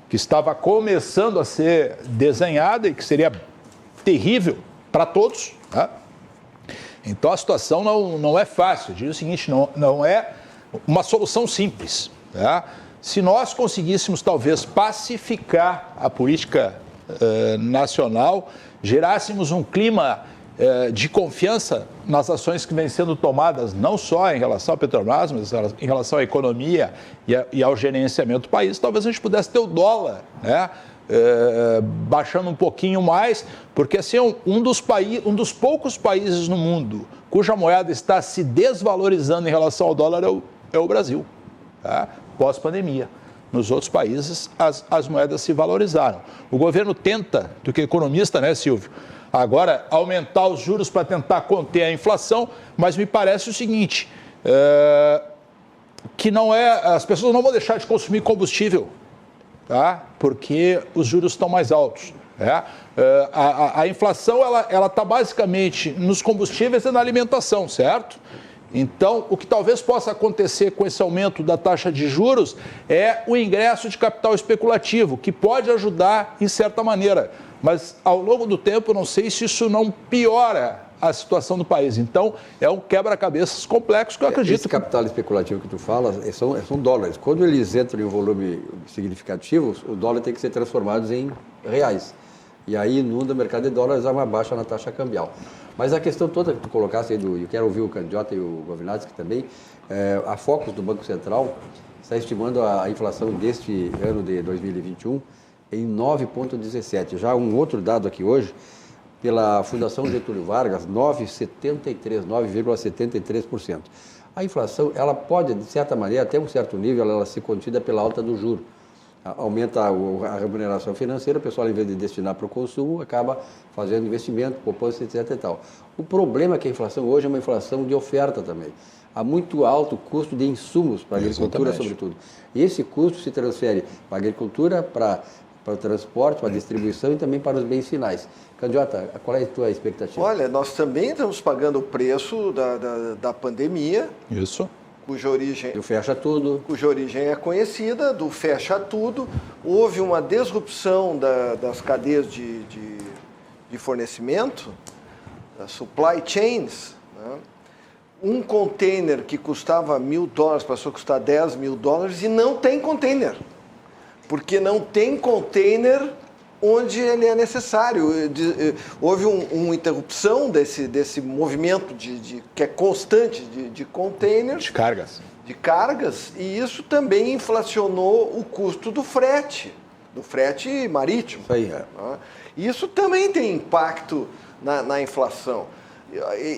que estava começando a ser desenhada e que seria terrível para todos, né? Então a situação não é fácil. Eu digo o seguinte, não é uma solução simples, né? Se nós conseguíssemos talvez pacificar a política nacional, gerássemos um clima de confiança nas ações que vêm sendo tomadas, não só em relação à Petrobras, mas em relação à economia e ao gerenciamento do país, talvez a gente pudesse ter o dólar, né? Baixando um pouquinho mais, porque assim, um dos poucos países no mundo cuja moeda está se desvalorizando em relação ao dólar é o Brasil, tá? Pós-pandemia. Nos outros países, as moedas se valorizaram. O governo tenta, do que economista, né, Silvio, agora aumentar os juros para tentar conter a inflação, mas me parece o seguinte, que as pessoas não vão deixar de consumir combustível, tá? Porque os juros estão mais altos. Né? A inflação ela está basicamente nos combustíveis e na alimentação, certo? Então, o que talvez possa acontecer com esse aumento da taxa de juros é o ingresso de capital especulativo, que pode ajudar em certa maneira. Mas, ao longo do tempo, não sei se isso não piora a situação do país. Então, é um quebra-cabeças complexo que eu acredito. Esse capital especulativo que tu fala são dólares. Quando eles entram em um volume significativo, o dólar tem que ser transformado em reais. E aí inunda o mercado de dólares, há uma baixa na taxa cambial. Mas a questão toda que tu colocasse aí, eu quero ouvir o Candiota e o Govinatsky também, a Focus do Banco Central está estimando a inflação deste ano de 2021 em 9,17. Já um outro dado aqui hoje, pela Fundação Getúlio Vargas, 9,73%. A inflação, ela pode, de certa maneira, até um certo nível, ela ser contida pela alta do juro. Aumenta a remuneração financeira, o pessoal, em vez de destinar para o consumo, acaba fazendo investimento, poupança, etc. E tal. O problema é que a inflação hoje é uma inflação de oferta também. Há muito alto custo de insumos para a agricultura, sobretudo. E esse custo se transfere para a agricultura, para o transporte, para a distribuição e também para os bens finais. Candiota, qual é a tua expectativa? Olha, nós também estamos pagando o preço da pandemia. Isso. Cuja origem... Do fecha tudo. Cuja origem é conhecida, do fecha tudo. Houve uma disrupção das cadeias de fornecimento, das supply chains, né? Um container que custava $1.000 passou a custar $10.000 e não tem container. Porque não tem container onde ele é necessário. Houve uma interrupção desse movimento que é constante de containers. De cargas, e isso também inflacionou o custo do frete marítimo. Isso aí, Isso também tem impacto na inflação.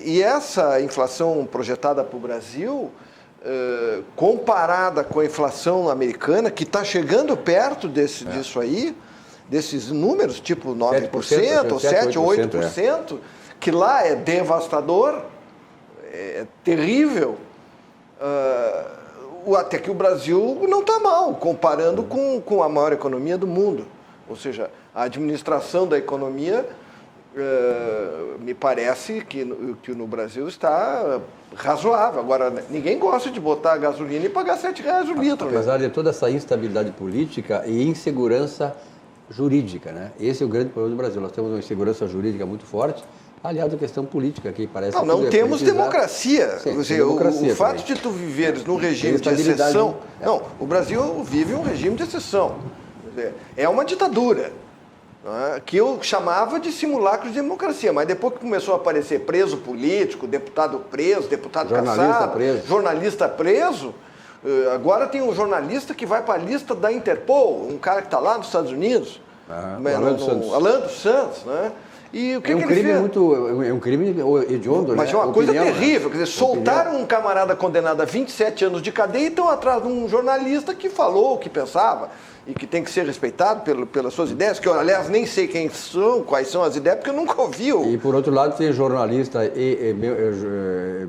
E essa inflação projetada para o Brasil, comparada com a inflação americana, que está chegando perto disso aí, desses números, tipo 9%, ou 7% ou 8%, que lá é devastador, é terrível, até que o Brasil não está mal, comparando com a maior economia do mundo. Ou seja, a administração da economia, me parece que no Brasil está razoável. Agora, ninguém gosta de botar gasolina e pagar R$7 o litro. Apesar de toda essa instabilidade política e insegurança jurídica, né? Esse é o grande problema do Brasil. Nós temos uma insegurança jurídica muito forte, aliado à questão política, que parece... Não temos democracia. Sim, o fato de tu viveres num regime de exceção... Não, o Brasil vive um regime de exceção. É uma ditadura, né? Que eu chamava de simulacro de democracia, mas depois que começou a aparecer preso político, deputado preso, deputado caçado, jornalista preso, agora tem um jornalista que vai para a lista da Interpol, um cara que está lá nos Estados Unidos, Alan dos Santos, né? E o que ele fez? É um crime hediondo, mas é uma coisa terrível, quer dizer, soltaram um camarada condenado a 27 anos de cadeia e estão atrás de um jornalista que falou o que pensava e que tem que ser respeitado pelas suas ideias, que eu, aliás, nem sei quais são as ideias, porque eu nunca ouvi. E, por outro lado, tem jornalista e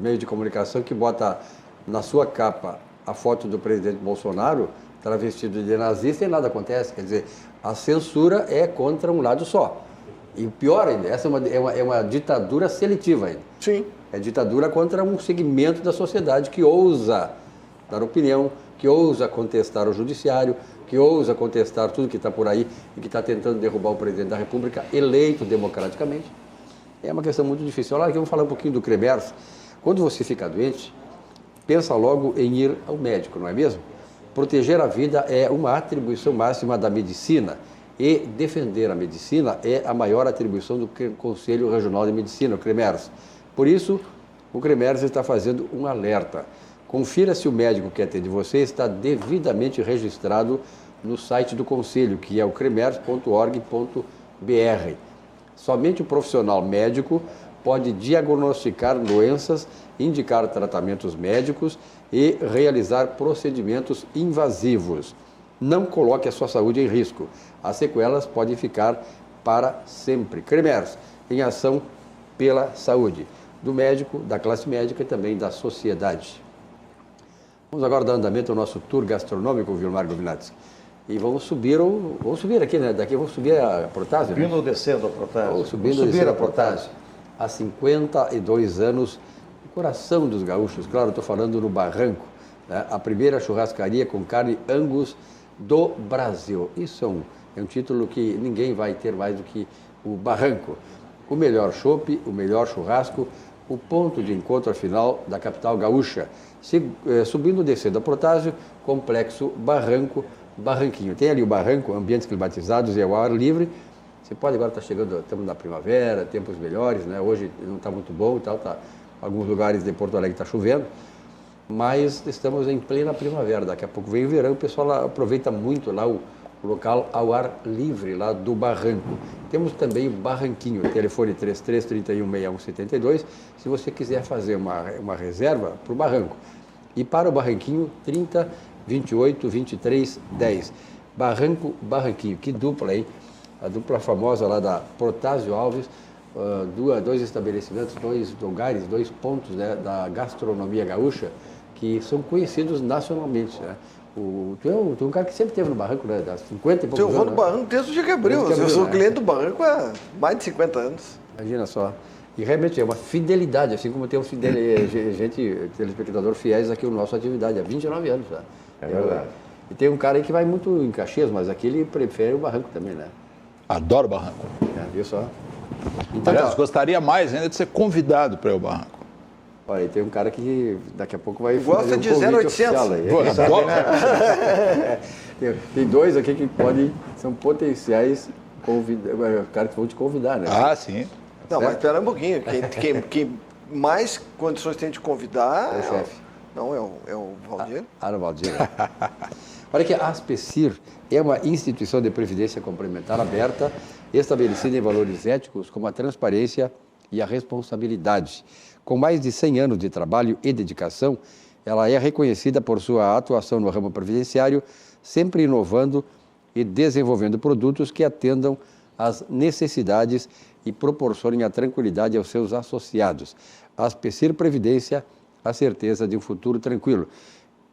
meio de comunicação que bota na sua capa a foto do presidente Bolsonaro travestido de nazista e nada acontece. Quer dizer, a censura é contra um lado só. E pior ainda, essa é uma ditadura seletiva ainda. Sim. É ditadura contra um segmento da sociedade que ousa dar opinião, que ousa contestar o judiciário, que ousa contestar tudo que está por aí e que está tentando derrubar o presidente da República, eleito democraticamente. É uma questão muito difícil. Olha, aqui vamos falar um pouquinho do CREMERS. Quando você fica doente, pensa logo em ir ao médico, não é mesmo? Proteger a vida é uma atribuição máxima da medicina e defender a medicina é a maior atribuição do Conselho Regional de Medicina, o CREMERS. Por isso, o CREMERS está fazendo um alerta. Confira se o médico que atende você está devidamente registrado no site do Conselho, que é o cremers.org.br. Somente o profissional médico pode diagnosticar doenças, indicar tratamentos médicos e realizar procedimentos invasivos. Não coloque a sua saúde em risco. As sequelas podem ficar para sempre. CREMERS, em ação pela saúde do médico, da classe médica e também da sociedade. Vamos agora dar andamento ao nosso tour gastronômico, Vilmar Govinatsky. E vamos subir aqui, né? Daqui vamos subir a Protásio. Subindo ou descendo a Protásio? Vamos subir a Protásio. Há 52 anos, no coração dos gaúchos, claro, estou falando no Barranco, né? A primeira churrascaria com carne Angus do Brasil. Isso é um título que ninguém vai ter mais do que o Barranco. O melhor chopp, o melhor churrasco, o ponto de encontro final da capital gaúcha. Subindo e descendo a Protásio, complexo Barranco, Barranquinho. Tem ali o Barranco, ambientes climatizados e ao ar livre. Você pode agora estar chegando, estamos na primavera, tempos melhores, né? Hoje não está muito bom, alguns lugares de Porto Alegre está chovendo, mas estamos em plena primavera. Daqui a pouco vem o verão, o pessoal lá aproveita muito lá o local ao ar livre, lá do Barranco. Temos também o Barranquinho, telefone 33316172, se você quiser fazer uma reserva para o Barranco. E para o Barranquinho, 30282310. Barranquinho, que dupla, hein? A dupla famosa lá da Protásio Alves, dois estabelecimentos, dois lugares, dois pontos, né, da gastronomia gaúcha que são conhecidos nacionalmente, né? Tu é um cara que sempre esteve no Barranco, né? Há 50 e poucos anos. Eu vou no Barranco desde o dia que abriu. Eu sou cliente do Barranco há mais de 50 anos. Imagina só. E realmente é uma fidelidade, assim como tem gente, telespectador fiéis aqui na nossa atividade, há 29 anos já. É verdade. E tem um cara aí que vai muito em Caxias, mas aqui ele prefere o Barranco também, né? Adoro Barranco. Viu só? Então, aliás, gostaria mais ainda de ser convidado para ir ao Barranco. Olha, tem um cara que daqui a pouco vai gosta de 0800. Tem dois aqui que são potenciais caras que vão te convidar, né? Ah, sim. Não, mas espera um pouquinho. Quem mais condições tem de convidar é o chefe. Não, é o Valdir. O Valdir. Olha que a Aspecir é uma instituição de previdência complementar aberta, estabelecida em valores éticos como a transparência e a responsabilidade. Com mais de 100 anos de trabalho e dedicação, ela é reconhecida por sua atuação no ramo previdenciário, sempre inovando e desenvolvendo produtos que atendam às necessidades e proporcionem a tranquilidade aos seus associados. A Aspecir Previdência, a certeza de um futuro tranquilo.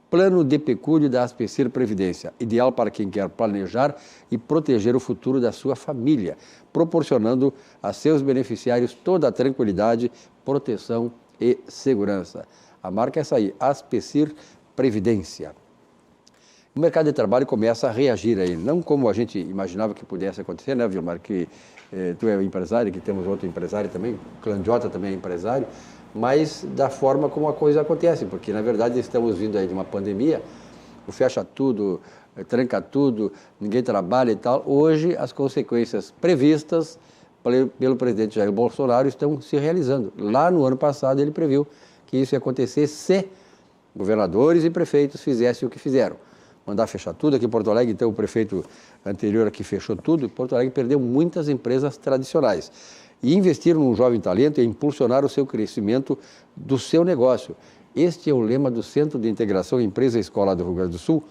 Plano de pecúlio da Aspecir Previdência, ideal para quem quer planejar e proteger o futuro da sua família, proporcionando a seus beneficiários toda a tranquilidade, proteção e segurança. A marca é essa aí, Aspecir Previdência. O mercado de trabalho começa a reagir aí, não como a gente imaginava que pudesse acontecer, né, Vilmar? Que tu é empresário, que temos outro empresário também, o Clandiota também é empresário, mas da forma como a coisa acontece, porque na verdade estamos vindo aí de uma pandemia, o fecha tudo, tranca tudo, ninguém trabalha e tal. Hoje as consequências previstas pelo presidente Jair Bolsonaro estão se realizando. Lá no ano passado ele previu que isso ia acontecer se governadores e prefeitos fizessem o que fizeram. Mandar fechar tudo aqui em Porto Alegre, então o prefeito anterior aqui fechou tudo, Porto Alegre perdeu muitas empresas tradicionais. E investir num jovem talento é impulsionar o seu crescimento do seu negócio. Este é o lema do Centro de Integração Empresa Escola do Rio Grande do Sul.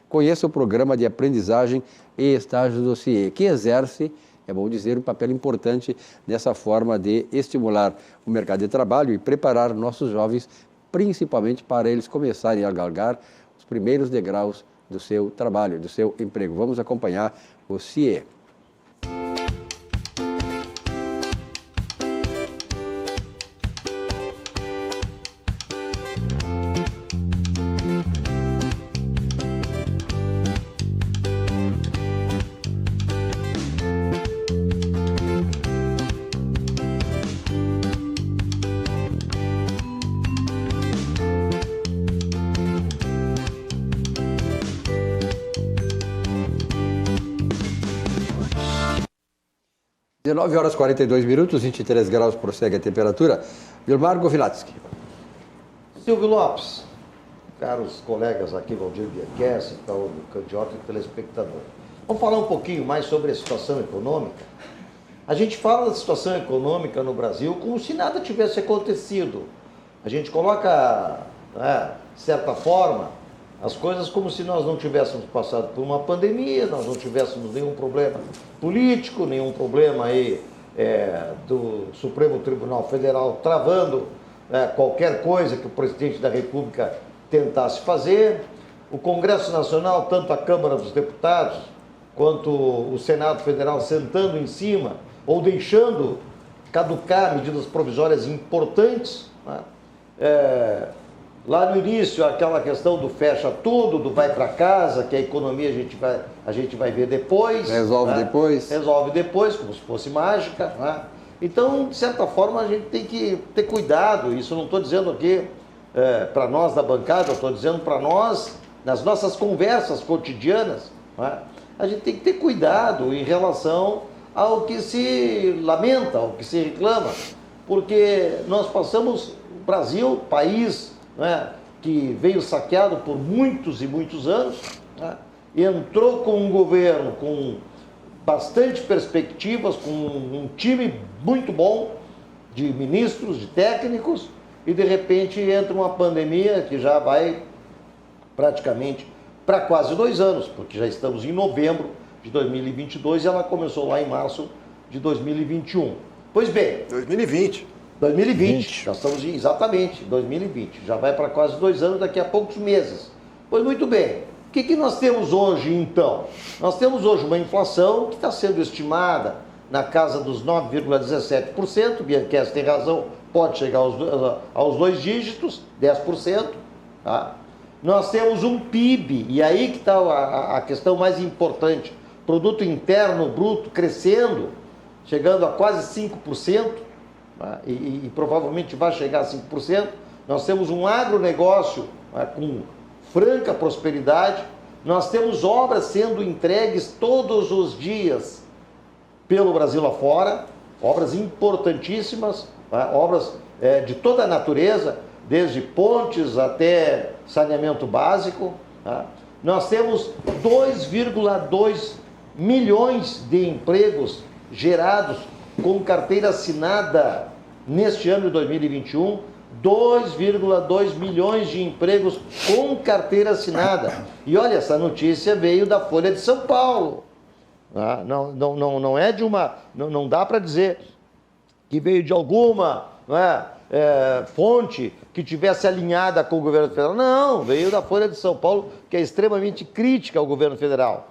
Conheça o programa de aprendizagem e estágio do CIE, que exerce, é bom dizer, um papel importante nessa forma de estimular o mercado de trabalho e preparar nossos jovens, principalmente para eles começarem a galgar os primeiros degraus do seu trabalho, do seu emprego. Vamos acompanhar o CIE. 19 horas e 42 minutos, 23 graus, prossegue a temperatura. Vilmar Govilatsky. Silvio Lopes, caros colegas aqui, Valdir Bierkess, Paulo Candiota e telespectador. Vamos falar um pouquinho mais sobre a situação econômica. A gente fala da situação econômica no Brasil como se nada tivesse acontecido. A gente coloca, de certa forma, as coisas como se nós não tivéssemos passado por uma pandemia, nós não tivéssemos nenhum problema político, nenhum problema aí do Supremo Tribunal Federal travando qualquer coisa que o presidente da República tentasse fazer. O Congresso Nacional, tanto a Câmara dos Deputados, quanto o Senado Federal sentando em cima ou deixando caducar medidas provisórias importantes, né? Lá no início, aquela questão do fecha tudo, do vai para casa, que a economia a gente vai ver depois. Resolve depois. Resolve depois, como se fosse mágica. Né? Então, de certa forma, a gente tem que ter cuidado. Isso eu não estou dizendo aqui para nós da bancada, eu estou dizendo para nós, nas nossas conversas cotidianas, né? A gente tem que ter cuidado em relação ao que se lamenta, ao que se reclama, porque nós passamos, o Brasil, país, né, que veio saqueado por muitos e muitos anos, né, e entrou com um governo com bastante perspectivas, com um time muito bom de ministros, de técnicos, e de repente entra uma pandemia que já vai praticamente para quase 2 anos, porque já estamos em novembro de 2022 e ela começou lá em março de 2021. Pois bem... 2020. Nós estamos exatamente em 2020. Já vai para quase 2 anos, daqui a poucos meses. Pois muito bem. O que nós temos hoje, então? Nós temos hoje uma inflação que está sendo estimada na casa dos 9,17%. Bierkess tem razão, pode chegar aos 2 dígitos, 10%. Tá? Nós temos um PIB, e aí que está a questão mais importante. Produto Interno Bruto crescendo, chegando a quase 5%, né? e provavelmente vai chegar a 5%. Nós temos um agronegócio, né, com franca prosperidade. Nós temos obras sendo entregues todos os dias pelo Brasil afora, obras importantíssimas, né? Obras de toda a natureza, desde pontes até saneamento básico. Tá? Nós temos 2,2 milhões de empregos gerados com carteira assinada neste ano de 2021, 2,2 milhões de empregos com carteira assinada. E olha, essa notícia veio da Folha de São Paulo. Tá? Não é de uma... Não dá para dizer que veio de alguma... Não é? Fonte que tivesse alinhada com o governo federal. Não, veio da Folha de São Paulo, que é extremamente crítica ao governo federal.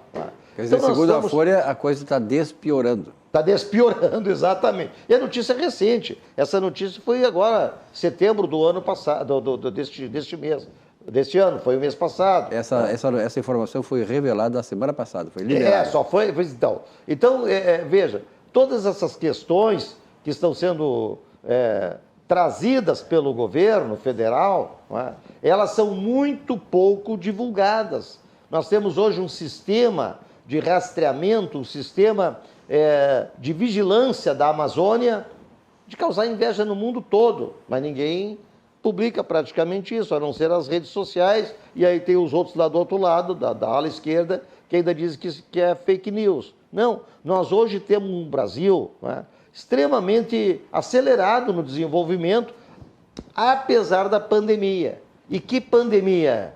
Quer dizer, então, segundo a Folha, a coisa está despiorando. Está despiorando, exatamente. E a notícia é recente. Essa notícia foi agora, setembro do ano passado, deste mês. Deste ano, foi o mês passado. Essa informação foi revelada a semana passada, foi liberada. Só foi então. Então, veja, todas essas questões que estão sendo... trazidas pelo governo federal, né, elas são muito pouco divulgadas. Nós temos hoje um sistema de rastreamento, um sistema de vigilância da Amazônia, de causar inveja no mundo todo, mas ninguém publica praticamente isso, a não ser as redes sociais, e aí tem os outros lá do outro lado, da ala esquerda, que ainda dizem que é fake news. Não, nós hoje temos um Brasil, né, extremamente acelerado no desenvolvimento, apesar da pandemia. E que pandemia?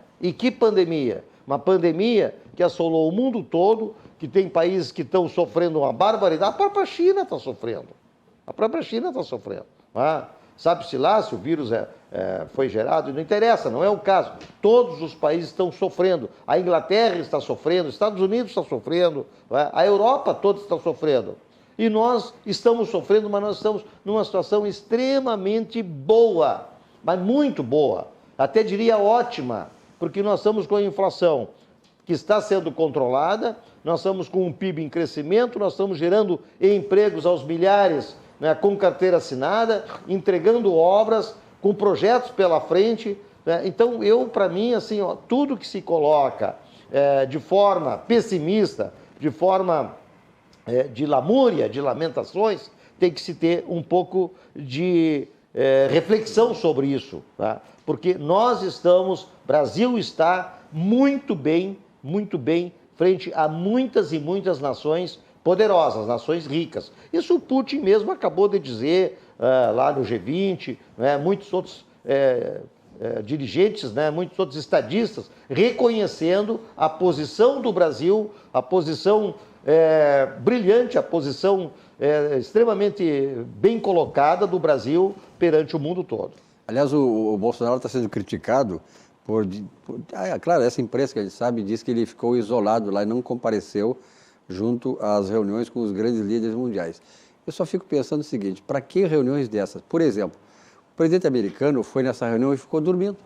Uma pandemia que assolou o mundo todo, que tem países que estão sofrendo uma barbaridade. A própria China está sofrendo. Sabe-se lá se o vírus foi gerado, não interessa, não é o caso. Todos os países estão sofrendo. A Inglaterra está sofrendo, os Estados Unidos está sofrendo, a Europa toda está sofrendo. E nós estamos sofrendo, mas nós estamos numa situação extremamente boa, mas muito boa, até diria ótima, porque nós estamos com a inflação que está sendo controlada, nós estamos com um PIB em crescimento, nós estamos gerando empregos aos milhares, né, com carteira assinada, entregando obras, com projetos pela frente. Né? Então, para mim, assim, tudo que se coloca de forma pessimista, de forma de lamúria, de lamentações, tem que se ter um pouco de reflexão sobre isso, tá? Porque Brasil está muito bem frente a muitas e muitas nações poderosas, nações ricas. Isso o Putin mesmo acabou de dizer lá no G20, né? Muitos outros dirigentes, né? Muitos outros estadistas, reconhecendo a posição do Brasil, a posição brilhante, a posição extremamente bem colocada do Brasil perante o mundo todo. Aliás, o Bolsonaro está sendo criticado claro, essa imprensa que a gente sabe diz que ele ficou isolado lá e não compareceu junto às reuniões com os grandes líderes mundiais. Eu só fico pensando o seguinte, para que reuniões dessas? Por exemplo, o presidente americano foi nessa reunião e ficou dormindo.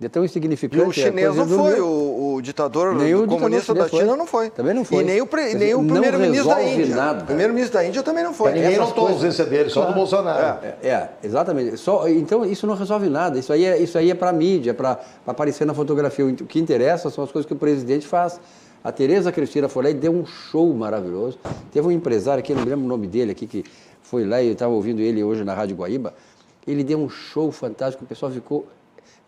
É tão insignificante. E o chinês não foi, o ditador comunista da China não foi. Também não foi. E nem o primeiro-ministro da Índia. Nada. O primeiro-ministro da Índia também não foi. Ninguém notou a ausência dele, só do Bolsonaro. Exatamente. Então, isso não resolve nada. Isso aí é para a mídia, para aparecer na fotografia. O que interessa são as coisas que o presidente faz. A Tereza Cristina foi lá e deu um show maravilhoso. Teve um empresário aqui, não me lembro o nome dele aqui, que foi lá e eu estava ouvindo ele hoje na Rádio Guaíba. Ele deu um show fantástico, o pessoal ficou...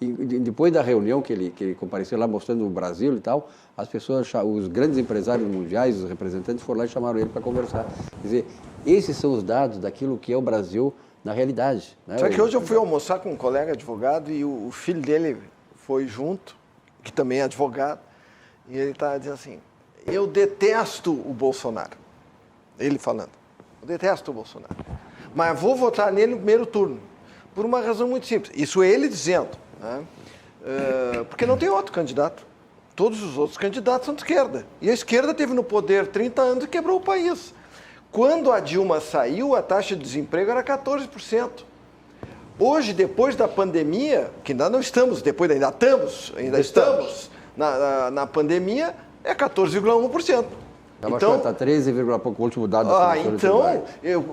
E depois da reunião que ele compareceu lá mostrando o Brasil e tal, as pessoas, os grandes empresários mundiais, os representantes foram lá e chamaram ele para conversar. Quer dizer, esses são os dados daquilo que é o Brasil na realidade. Né? Sabe que hoje eu fui almoçar com um colega advogado e o filho dele foi junto, que também é advogado, e ele estava dizendo assim, eu detesto o Bolsonaro. Ele falando, eu detesto o Bolsonaro, mas vou votar nele no primeiro turno, por uma razão muito simples. Isso é ele dizendo, né? Porque não tem outro candidato. Todos os outros candidatos são de esquerda. E a esquerda teve no poder 30 anos e quebrou o país. Quando a Dilma saiu, a taxa de desemprego era 14%. Hoje, depois da pandemia, que ainda não estamos, ainda estamos na pandemia, é 14,1%. Então, está 13, pouco o último dado. Então,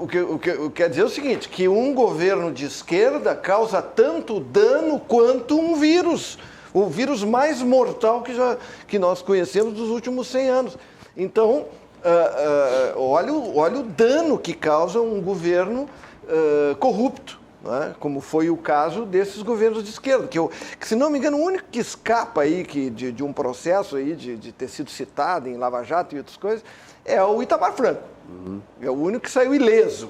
o que eu quero dizer é o seguinte, que um governo de esquerda causa tanto dano quanto um vírus. O vírus mais mortal que nós conhecemos dos últimos 100 anos. Então, olha o dano que causa um governo corrupto. Né? Como foi o caso desses governos de esquerda, que se não me engano, o único que escapa aí de um processo aí de ter sido citado em Lava Jato e outras coisas, é o Itamar Franco. Uhum. É o único que saiu ileso.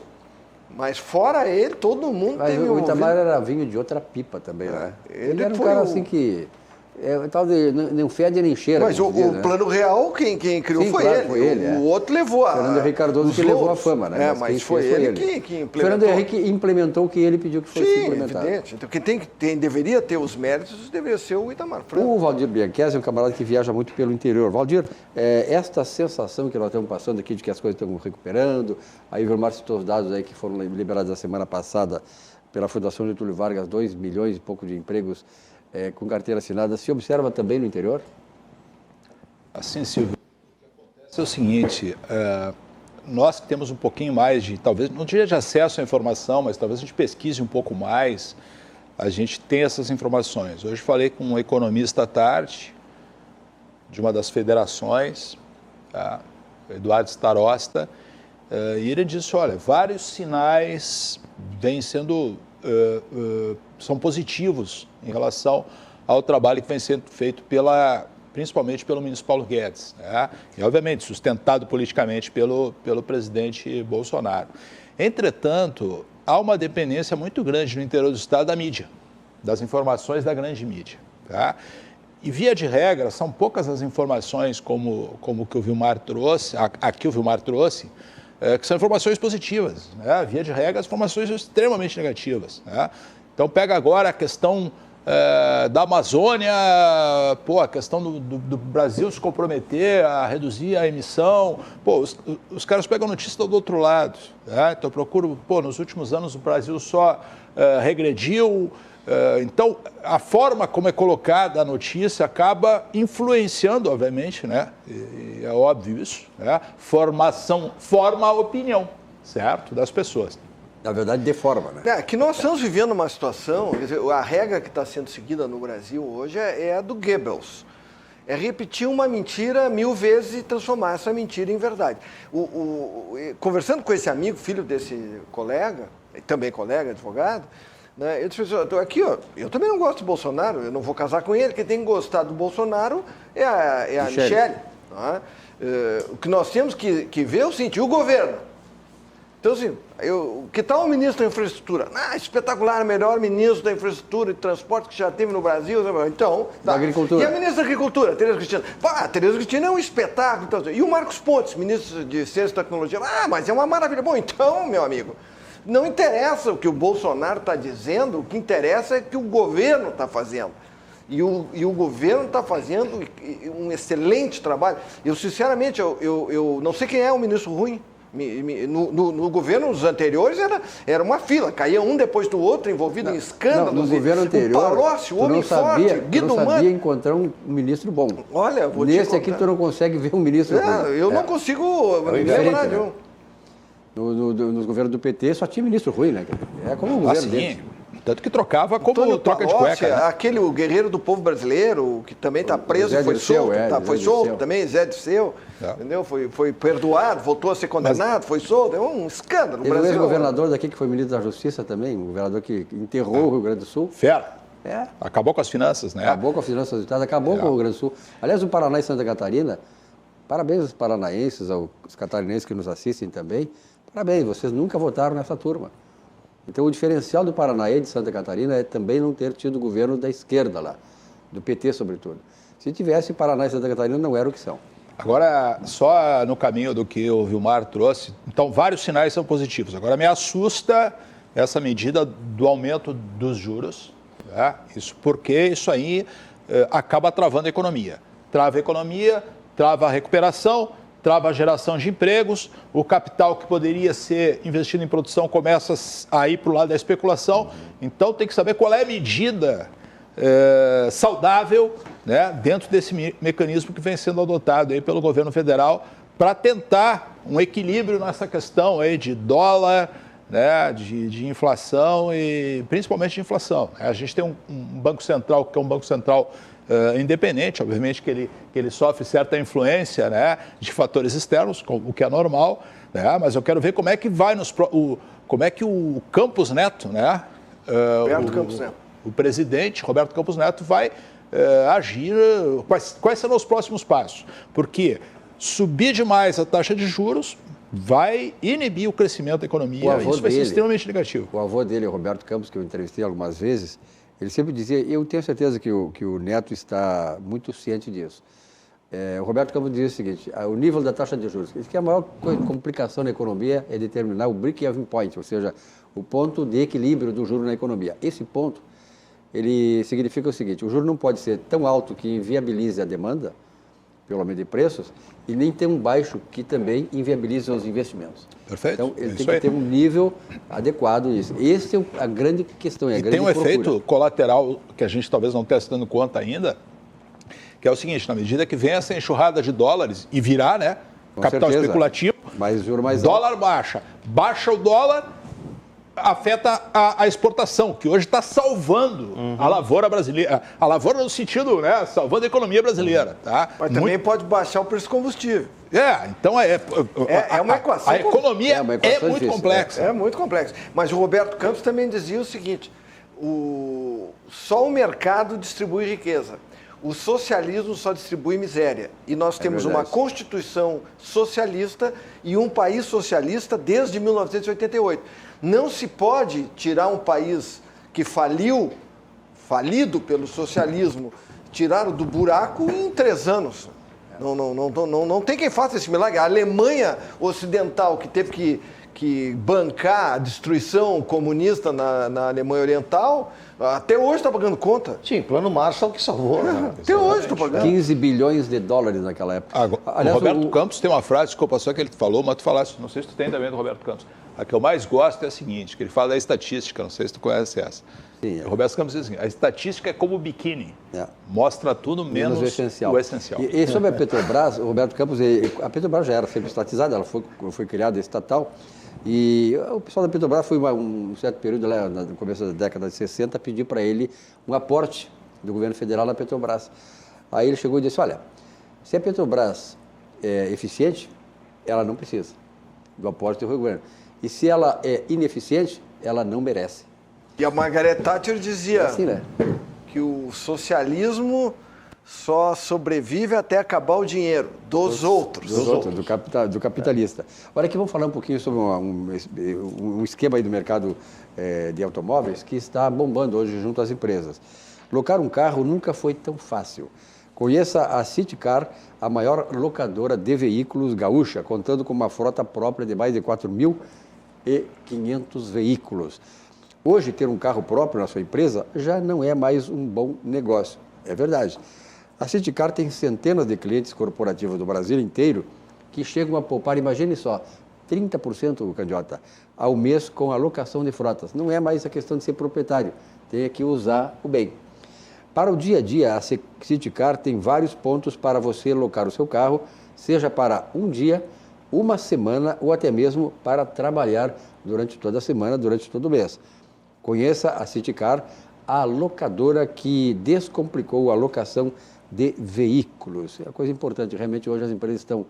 Mas fora ele, todo mundo teve... Mas o Itamar era vinho de outra pipa também, né? Ele era um cara assim que... tal de não fede nem cheira. Mas o Plano Real, quem criou foi ele. O outro levou a... Fernando Henrique Cardoso que levou a fama, né? Mas foi ele que implementou. Fernando Henrique implementou o que ele pediu que fosse implementado. Evidente. Então quem deveria ter os méritos deveria ser o Itamar Franco. O Valdir Bianchesi é um camarada que viaja muito pelo interior. Valdir, esta sensação que nós estamos passando aqui de que as coisas estão recuperando, aí o Vilmar citou os dados aí que foram liberados na semana passada pela Fundação Getúlio Vargas, 2 milhões e pouco de empregos com carteira assinada, se observa também no interior? Assim, Silvio, o que acontece é o seguinte, nós que temos um pouquinho mais de, talvez, não diria de acesso à informação, mas talvez a gente pesquise um pouco mais, a gente tem essas informações. Hoje falei com um economista à tarde, de uma das federações, Eduardo Starosta, e ele disse, olha, vários sinais vêm sendo... são positivos em relação ao trabalho que vem sendo feito principalmente pelo ministro Paulo Guedes, né? E obviamente sustentado politicamente pelo presidente Bolsonaro. Entretanto, há uma dependência muito grande no interior do estado da mídia, das informações da grande mídia, tá? E via de regra, são poucas as informações como que o Vilmar trouxe, aqui o Vilmar trouxe, que são informações positivas, né? Via de regra, as informações são extremamente negativas, né? Então, pega agora a questão da Amazônia, a questão do Brasil se comprometer a reduzir a emissão. Os caras pegam a notícia do outro lado, né? Então, eu procuro, nos últimos anos o Brasil só regrediu. Então, a forma como é colocada a notícia acaba influenciando, obviamente, né? E é óbvio isso, né? Forma a opinião, certo? Das pessoas. Na verdade, deforma, né? Que nós estamos vivendo uma situação, quer dizer, a regra que está sendo seguida no Brasil hoje é a do Goebbels. é repetir uma mentira 1000 vezes e transformar essa mentira em verdade. Conversando com esse amigo, filho desse colega, também colega, advogado, né, eu disse, aqui, ó, eu também não gosto do Bolsonaro, eu não vou casar com ele, quem tem que gostar do Bolsonaro é a Michele. Tá? O que nós temos que ver é o seguinte, o governo. Então, assim, que tal o ministro da infraestrutura? Espetacular, melhor ministro da infraestrutura e transporte que já teve no Brasil. Então, da agricultura. E a ministra da agricultura, Tereza Cristina? A Tereza Cristina é um espetáculo. Então, e o Marcos Pontes, ministro de Ciência e Tecnologia? Mas é uma maravilha. Bom, então, meu amigo, não interessa o que o Bolsonaro está dizendo, o que interessa é o que o governo está fazendo. E o governo está fazendo um excelente trabalho. Eu, sinceramente, eu não sei quem é o ministro ruim. No governo, os anteriores, era uma fila, caía um depois do outro, envolvido em escândalos. No governo anterior, o Palocci, o homem forte, Guido Mantega. Não sabia encontrar um ministro bom. Olha, vou nesse aqui tu não consegue ver um ministro bom. Eu não consigo me lembrar de um. Nos governos do PT só tinha ministro ruim, né? É como o governo dele. Tanto que trocava como Antônio troca Palocci, de cueca. Né? Aquele o guerreiro do povo brasileiro, que também está preso, foi solto, foi solto também, Zé Dirceu, entendeu? Foi perdoado, voltou a ser condenado, foi solto, é um escândalo. No Brasil. O governador daqui, que foi ministro da Justiça também, um governador que enterrou o Rio Grande do Sul. Fera. Acabou com as finanças, né? Acabou com as finanças do Estado, acabou com o Rio Grande do Sul. Aliás, o Paraná e Santa Catarina, parabéns aos paranaenses, aos catarinenses que nos assistem também, parabéns, vocês nunca votaram nessa turma. Então, o diferencial do Paraná e de Santa Catarina é também não ter tido governo da esquerda lá, do PT, sobretudo. Se tivesse, Paraná e Santa Catarina não eram o que são. Agora, só no caminho do que o Vilmar trouxe, então, vários sinais são positivos. Agora, me assusta essa medida do aumento dos juros, né? Isso porque isso aí acaba travando a economia. Trava a economia, trava a recuperação, trava a geração de empregos, o capital que poderia ser investido em produção começa a ir para o lado da especulação. Então, tem que saber qual é a medida saudável, né, dentro desse mecanismo que vem sendo adotado aí pelo governo federal para tentar um equilíbrio nessa questão aí de dólar, né, de inflação e principalmente de inflação. A gente tem um Banco Central que é um Banco Central independente, obviamente que ele sofre certa influência, né, de fatores externos, o que é normal, né, mas eu quero ver como é que vai como é que o Campos Neto, né, o presidente Roberto Campos Neto vai agir, quais serão os próximos passos, porque subir demais a taxa de juros vai inibir o crescimento da economia, isso vai ser extremamente negativo. O avô dele, o Roberto Campos, que eu entrevistei algumas vezes, ele sempre dizia, eu tenho certeza que o Neto está muito ciente disso. O Roberto Campos dizia o seguinte, o nível da taxa de juros, que a maior complicação na economia é determinar o break-even point, ou seja, o ponto de equilíbrio do juro na economia. Esse ponto, ele significa o seguinte, o juro não pode ser tão alto que inviabilize a demanda, pelo aumento de preços, e nem tão baixo que também inviabilize os investimentos. Perfeito. Então, ele tem que ter um nível adequado nisso. Essa é a grande questão. E tem um efeito colateral que a gente talvez não esteja se dando conta ainda, que é o seguinte, na medida que vem essa enxurrada de dólares e virar, né, capital especulativo, mais juro mais dólar alto. Baixa o dólar, afeta a exportação, que hoje está salvando a lavoura brasileira. A lavoura no sentido, né, salvando a economia brasileira. Tá? Mas também pode baixar o preço do combustível. Então é uma equação. A economia é muito difícil, complexa. É muito complexa. Mas o Roberto Campos também dizia o seguinte, só o mercado distribui riqueza. O socialismo só distribui miséria. E nós temos uma Constituição socialista e um país socialista desde 1988. Não se pode tirar um país que falido pelo socialismo, tirar do buraco em 3 anos. Não tem quem faça esse milagre. A Alemanha Ocidental, que teve que bancar a destruição comunista na Alemanha Oriental, até hoje está pagando conta. Sim, plano Marshall que salvou. Né? Até hoje está pagando. 15 bilhões de dólares naquela época. Aliás, o Roberto Campos tem uma frase, desculpa, só que ele falou, mas tu falaste, não sei se tu tem também do Roberto Campos. A que eu mais gosto é a seguinte, que ele fala da estatística, não sei se tu conhece essa. Sim, O Roberto Campos diz assim, a estatística é como o biquíni, mostra tudo menos o essencial. E sobre a Petrobras, o Roberto Campos, a Petrobras já era sempre estatizada, ela foi criada estatal, e o pessoal da Petrobras foi um certo período, lá, no começo da década de 60, pedir para ele um aporte do governo federal na Petrobras. Aí ele chegou e disse, olha, se a Petrobras é eficiente, ela não precisa do aporte do governo. E se ela é ineficiente, ela não merece. E a Margaret Thatcher dizia assim, né? que o socialismo só sobrevive até acabar o dinheiro dos outros. Do capitalista. Olha aqui, vamos falar um pouquinho sobre um esquema aí do mercado de automóveis que está bombando hoje junto às empresas. Locar um carro nunca foi tão fácil. Conheça a Citicar, a maior locadora de veículos gaúcha, contando com uma frota própria de mais de 4.500 veículos. Hoje, ter um carro próprio na sua empresa já não é mais um bom negócio. É verdade. A Citicar tem centenas de clientes corporativos do Brasil inteiro que chegam a poupar, imagine só, 30%, Candiota, ao mês com a locação de frotas. Não é mais a questão de ser proprietário, tem que usar o bem. Para o dia a dia, a Citicar tem vários pontos para você locar o seu carro, seja para um dia, uma semana ou até mesmo para trabalhar durante toda a semana, durante todo o mês. Conheça a Citicar, a locadora que descomplicou a locação de veículos. É uma coisa importante, realmente hoje as empresas estão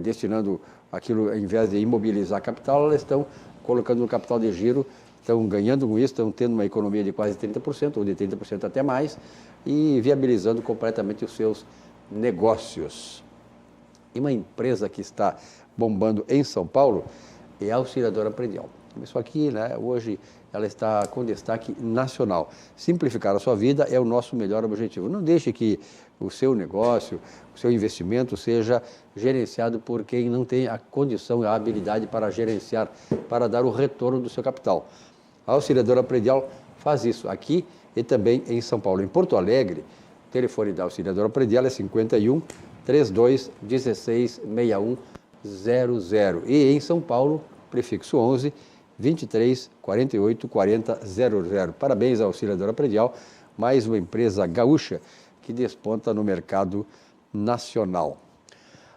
destinando aquilo, ao invés de imobilizar capital, elas estão colocando no capital de giro, estão ganhando com isso, estão tendo uma economia de quase 30%, ou de 30% até mais, e viabilizando completamente os seus negócios. E uma empresa que está bombando em São Paulo é a Auxiliadora Predial. Isso aqui, né, hoje, ela está com destaque nacional. Simplificar a sua vida é o nosso melhor objetivo. Não deixe que o seu negócio, o seu investimento seja gerenciado por quem não tem a condição e a habilidade para gerenciar, para dar o retorno do seu capital. A Auxiliadora Predial faz isso aqui e também em São Paulo. Em Porto Alegre, o telefone da Auxiliadora Predial é 51 32 16 6100. E em São Paulo, prefixo 11 23 48 40 00. Parabéns à Auxiliadora Predial, mais uma empresa gaúcha que desponta no mercado nacional.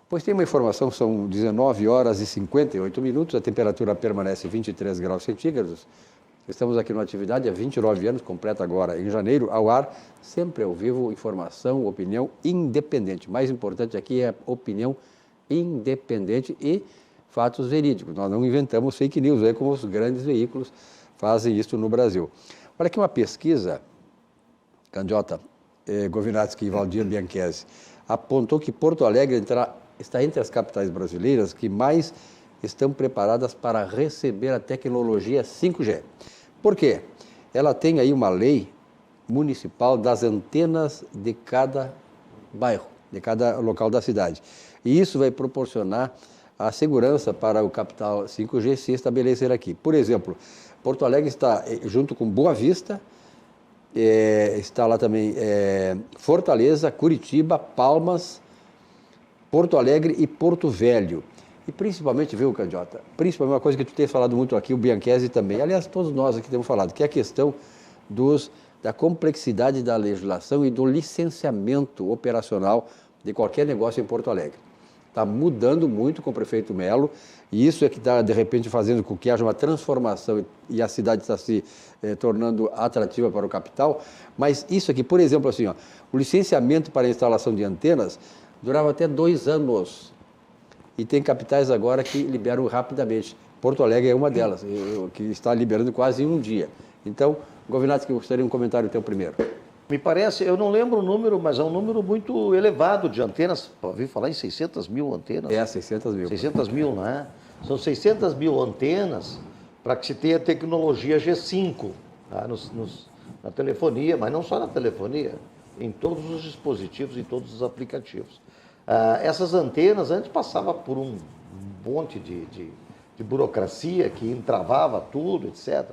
Pois tem uma informação, são 19 horas e 58 minutos, a temperatura permanece 23 graus centígrados. Estamos aqui numa atividade há 29 anos, completa agora em janeiro, ao ar, sempre ao vivo, informação, opinião independente. Mais importante aqui é a opinião independente e fatos verídicos. Nós não inventamos fake news, é como os grandes veículos fazem isso no Brasil. Olha aqui uma pesquisa, Candiota, Govinatsky e Valdir Bianchesi, apontou que Porto Alegre está entre as capitais brasileiras que mais estão preparadas para receber a tecnologia 5G. Por quê? Ela tem aí uma lei municipal das antenas de cada bairro, de cada local da cidade. E isso vai proporcionar a segurança para o capital 5G se estabelecer aqui. Por exemplo, Porto Alegre está junto com Boa Vista, está lá também Fortaleza, Curitiba, Palmas, Porto Alegre e Porto Velho. E principalmente, viu, Candiota, principalmente uma coisa que tu tem falado muito aqui, o Bianchesi também, aliás, todos nós aqui temos falado, que é a questão da complexidade da legislação e do licenciamento operacional de qualquer negócio em Porto Alegre. Está mudando muito com o prefeito Melo, e isso é que está, de repente, fazendo com que haja uma transformação e a cidade está se tornando atrativa para o capital. Mas isso aqui, por exemplo, assim, ó, o licenciamento para a instalação de antenas durava até 2 anos. E tem capitais agora que liberam rapidamente. Porto Alegre é uma delas, que está liberando quase em um dia. Então, Govinatsky, eu gostaria de um comentário teu primeiro. Me parece, eu não lembro o número, mas é um número muito elevado de antenas. Ouvi falar em 600 mil antenas. 600 mil. 600 mil, não é? São 600 mil antenas para que se tenha tecnologia G5 tá? Na telefonia, mas não só na telefonia, em todos os dispositivos e todos os aplicativos. Essas antenas antes passavam por um monte de burocracia que entravava tudo, etc.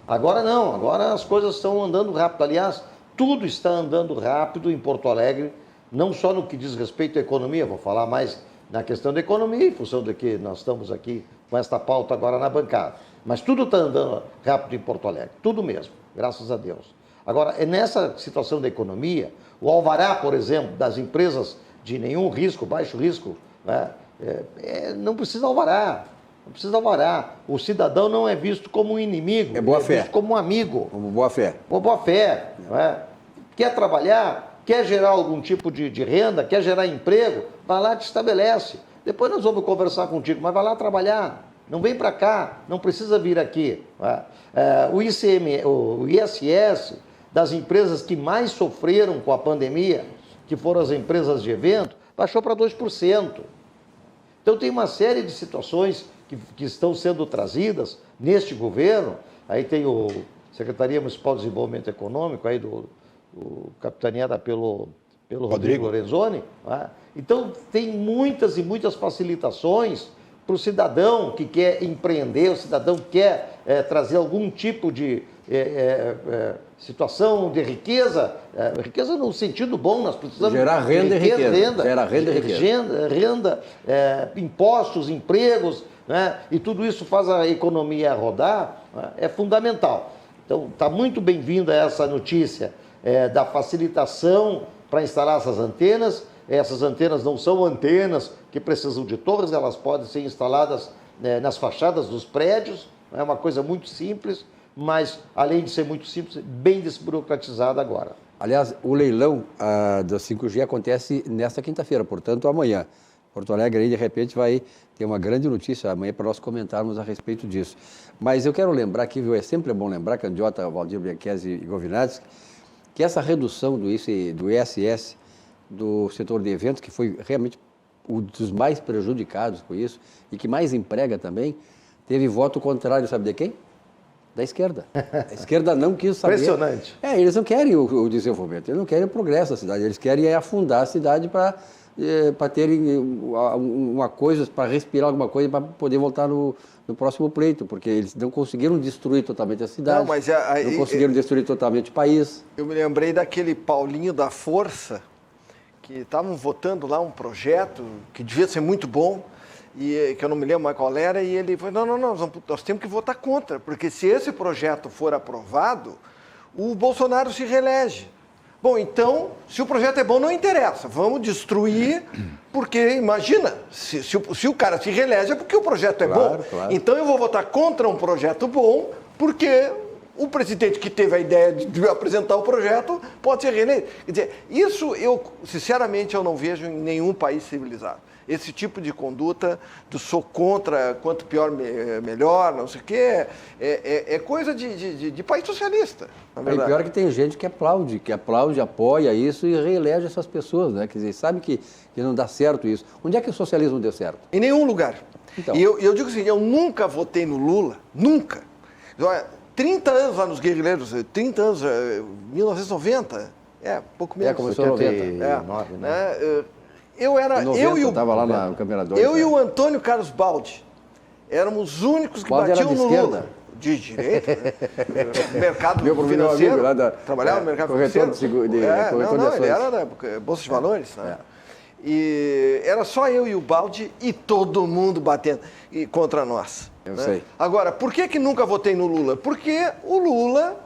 Agora não, agora as coisas estão andando rápido. Aliás, tudo está andando rápido em Porto Alegre, não só no que diz respeito à economia, vou falar mais na questão da economia, em função de que nós estamos aqui com esta pauta agora na bancada. Mas tudo está andando rápido em Porto Alegre, tudo mesmo, graças a Deus. Agora, nessa situação da economia, o alvará, por exemplo, das empresas de nenhum risco, baixo risco, né? Não precisa alvará. Não precisa alvará. O cidadão não é visto como um inimigo, é boa fé. Visto como um amigo. Como boa fé. Com boa fé. Não é? Quer trabalhar? quer gerar algum tipo de renda, quer gerar emprego, vai lá e te estabelece. Depois nós vamos conversar contigo, mas vai lá trabalhar. Não vem para cá, não precisa vir aqui. O ISS das empresas que mais sofreram com a pandemia, que foram as empresas de evento, baixou para 2%. Então tem uma série de situações que estão sendo trazidas neste governo. Aí tem o Secretaria Municipal de Desenvolvimento Econômico, aí capitaneada pelo Rodrigo Lorenzoni. Então tem muitas e muitas facilitações para o cidadão que quer empreender, o cidadão que quer trazer algum tipo de situação de riqueza, riqueza no sentido bom, nós precisamos gerar renda e riqueza. Gerar renda, impostos, empregos, né? E tudo isso faz a economia rodar, né? É fundamental. Então, está muito bem-vinda essa notícia da facilitação para instalar essas antenas. Essas antenas não são antenas que precisam de torres, elas podem ser instaladas nas fachadas dos prédios. É uma coisa muito simples, mas, além de ser muito simples, bem desburocratizada agora. Aliás, o leilão da 5G acontece nesta quinta-feira, portanto, amanhã. Porto Alegre, aí, de repente, vai ter uma grande notícia amanhã para nós comentarmos a respeito disso. Mas eu quero lembrar que, é sempre bom lembrar, Candiota, Valdir Bianchesi e Govinatski, que essa redução do ISS do setor de eventos, que foi realmente um dos mais prejudicados com isso e que mais emprega também, teve voto contrário, sabe de quem? Da esquerda. A esquerda não quis saber. Impressionante. Eles não querem o desenvolvimento, eles não querem o progresso da cidade, eles querem afundar a cidade para terem uma coisa, para respirar alguma coisa, para poder voltar no próximo pleito, porque eles não conseguiram destruir totalmente a cidade, não conseguiram destruir totalmente o país. Eu me lembrei daquele Paulinho da Força, que estavam votando lá um projeto que devia ser muito bom, e que eu não me lembro mais qual era, e ele falou, não, nós temos que votar contra, porque se esse projeto for aprovado, o Bolsonaro se reelege. Bom, então, se o projeto é bom, não interessa, vamos destruir, porque, imagina, se o cara se reelege é porque o projeto é bom. Claro. Então eu vou votar contra um projeto bom, porque o presidente que teve a ideia de apresentar o projeto pode ser reeleito. Quer dizer, isso sinceramente, eu não vejo em nenhum país civilizado. Esse tipo de conduta do sou contra, quanto pior, melhor, não sei o quê, é coisa de país socialista. E pior que tem gente que aplaude, apoia isso e reelege essas pessoas, né? Quer dizer, sabe que não dá certo isso. Onde é que o socialismo deu certo? Em nenhum lugar. Então. E eu digo assim, eu nunca votei no Lula, nunca. 30 anos lá nos guerrilheiros, 30 anos, 1990, pouco menos. Começou em 99, né? Eu estava lá no Câmara 2. Eu e o Antônio Carlos Baldi éramos os únicos que batiam no Lula. De direita, mercado financeiro. Trabalhava no mercado financeiro. Ele era da Bolsa de Valores. Né? E era só eu e o Baldi e todo mundo batendo contra nós. Eu sei. Agora, por que nunca votei no Lula? Porque o Lula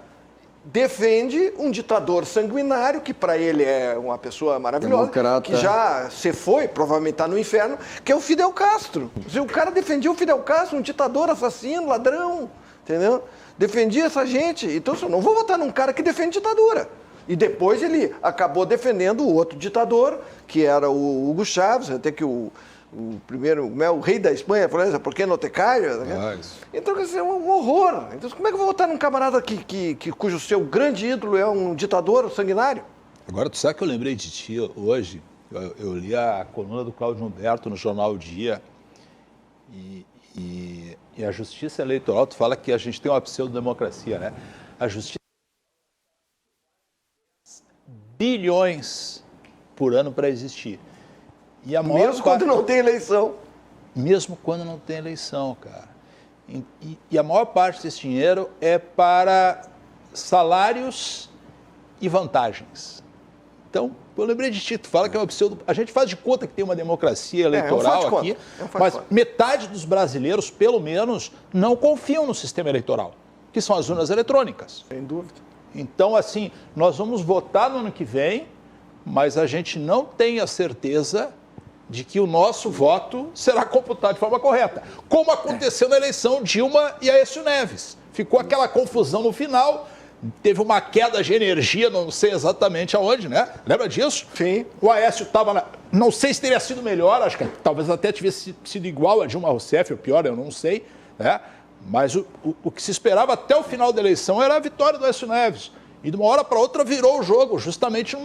defende um ditador sanguinário, que para ele é uma pessoa maravilhosa, democrata, que já se foi, provavelmente está no inferno, que é o Fidel Castro. O cara defendia o Fidel Castro, um ditador, assassino, ladrão, entendeu? Defendia essa gente. Então, eu não vou votar num cara que defende ditadura. E depois ele acabou defendendo o outro ditador, que era o Hugo Chávez, até que o rei da Espanha falou, por que não te calhas? Então, quer dizer, é um horror. Então, como é que eu vou votar num camarada cujo seu grande ídolo é um ditador sanguinário? Agora, tu sabe que eu lembrei de ti hoje? Eu li a coluna do Cláudio Humberto no jornal O Dia e a justiça eleitoral, tu fala que a gente tem uma pseudo-democracia, né? A justiça bilhões por ano para existir. E a maior mesmo quando não tem eleição. Mesmo quando não tem eleição, cara. E a maior parte desse dinheiro é para salários e vantagens. Então, eu lembrei de ti, tu fala que é uma pseudo... A gente faz de conta que tem uma democracia eleitoral aqui, mas metade dos brasileiros, pelo menos, não confiam no sistema eleitoral, que são as urnas eletrônicas. Sem dúvida. Então, assim, nós vamos votar no ano que vem, mas a gente não tem a certeza de que o nosso voto será computado de forma correta, como aconteceu na eleição Dilma e Aécio Neves. Ficou aquela confusão no final, teve uma queda de energia, não sei exatamente aonde, né? Lembra disso? Sim. O Aécio estava lá, não sei se teria sido melhor, acho que talvez até tivesse sido igual a Dilma Rousseff, ou pior, eu não sei, né? Mas o que se esperava até o final da eleição era a vitória do Aécio Neves. E de uma hora para outra virou o jogo, justamente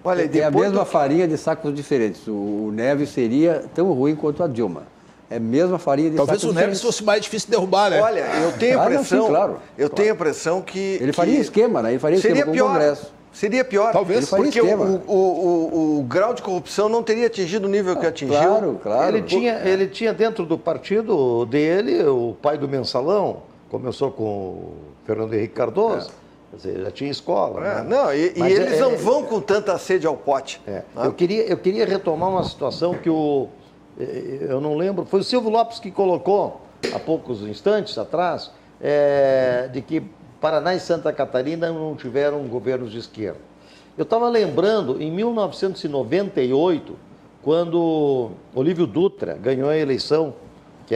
Olha, é a mesma farinha de sacos diferentes. O Neves seria tão ruim quanto a Dilma. É a mesma farinha de talvez sacos o Neves diferentes. fosse mais difícil de derrubar, né? Olha, eu tenho a impressão, tenho a impressão que... Ele faria esquema, né? Ele faria esquema com o Congresso. Seria pior, talvez, porque o grau de corrupção não teria atingido o nível que atingiu. Claro. Ele tinha dentro do partido dele, o pai do mensalão, começou com o Fernando Henrique Cardoso, quer dizer, já tinha escola. Né? Não, e eles não vão com tanta sede ao pote. Né? Eu queria retomar uma situação que eu não lembro, foi o Silvio Lopes que colocou, há poucos instantes atrás, de que Paraná e Santa Catarina não tiveram governos de esquerda. Eu estava lembrando, em 1998, quando Olívio Dutra ganhou a eleição, que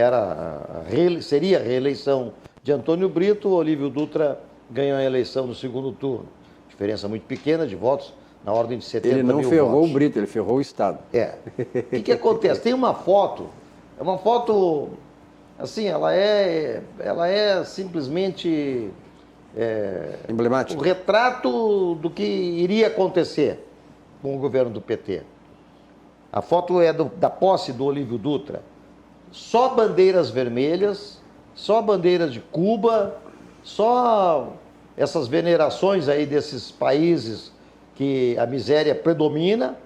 seria a reeleição de Antônio Brito, Olívio Dutra ganhou a eleição no segundo turno. Diferença muito pequena de votos, na ordem de 70 mil votos. Ele não ferrou o Brito, ele ferrou o Estado. O que acontece? Tem uma foto, assim, ela é simplesmente... emblemático. O retrato do que iria acontecer com o governo do PT. A foto é da posse do Olívio Dutra. Só bandeiras vermelhas, só bandeiras de Cuba, só essas venerações aí desses países que a miséria predomina,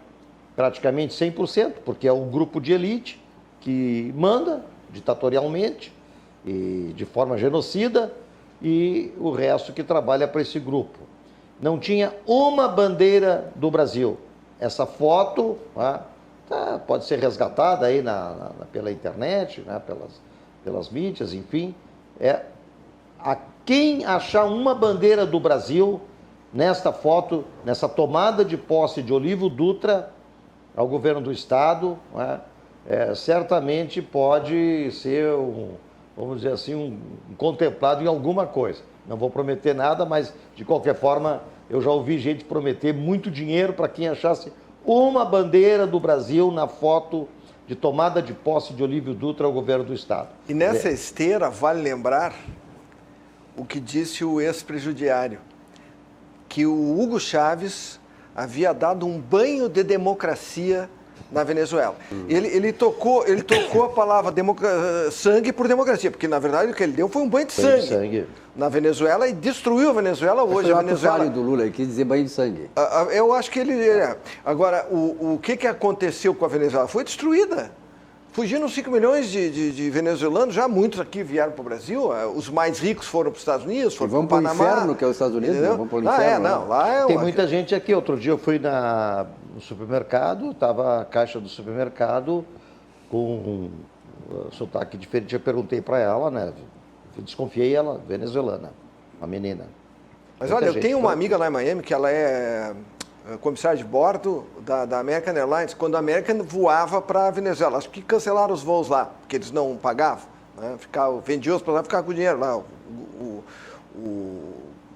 praticamente 100%, porque é um grupo de elite que manda ditatorialmente e de forma genocida, e o resto que trabalha para esse grupo. Não tinha uma bandeira do Brasil. Essa foto pode ser resgatada aí pela internet, né, pelas mídias, enfim. A quem achar uma bandeira do Brasil nesta foto, nessa tomada de posse de Olívio Dutra ao governo do Estado, certamente pode ser vamos dizer assim, contemplado em alguma coisa. Não vou prometer nada, mas, de qualquer forma, eu já ouvi gente prometer muito dinheiro para quem achasse uma bandeira do Brasil na foto de tomada de posse de Olívio Dutra ao governo do Estado. E nessa esteira, vale lembrar o que disse o ex-presidiário, que o Hugo Chávez havia dado um banho de democracia na Venezuela. Ele tocou a palavra sangue por democracia, porque na verdade o que ele deu foi um banho de sangue na Venezuela e destruiu a Venezuela hoje. A Venezuela do Lula, ele quis dizer banho de sangue. Eu acho que ele... Agora, o que aconteceu com a Venezuela? Foi destruída. Fugiram 5 milhões de venezuelanos, já muitos aqui vieram para o Brasil, os mais ricos foram para os Estados Unidos, foram para o Panamá. Vão para o inferno, que é os Estados Unidos, vão para o inferno. Lá tem muita gente aqui. Outro dia eu fui no supermercado, estava a caixa do supermercado com um sotaque diferente, eu perguntei para ela, né? Eu desconfiei ela, venezuelana, uma menina. Mas olha, eu tenho uma amiga lá em Miami que ela é comissária de bordo da American Airlines, quando a American voava para a Venezuela. Acho que cancelaram os voos lá, porque eles não pagavam, né? Vendiam os para ficar com o dinheiro lá. O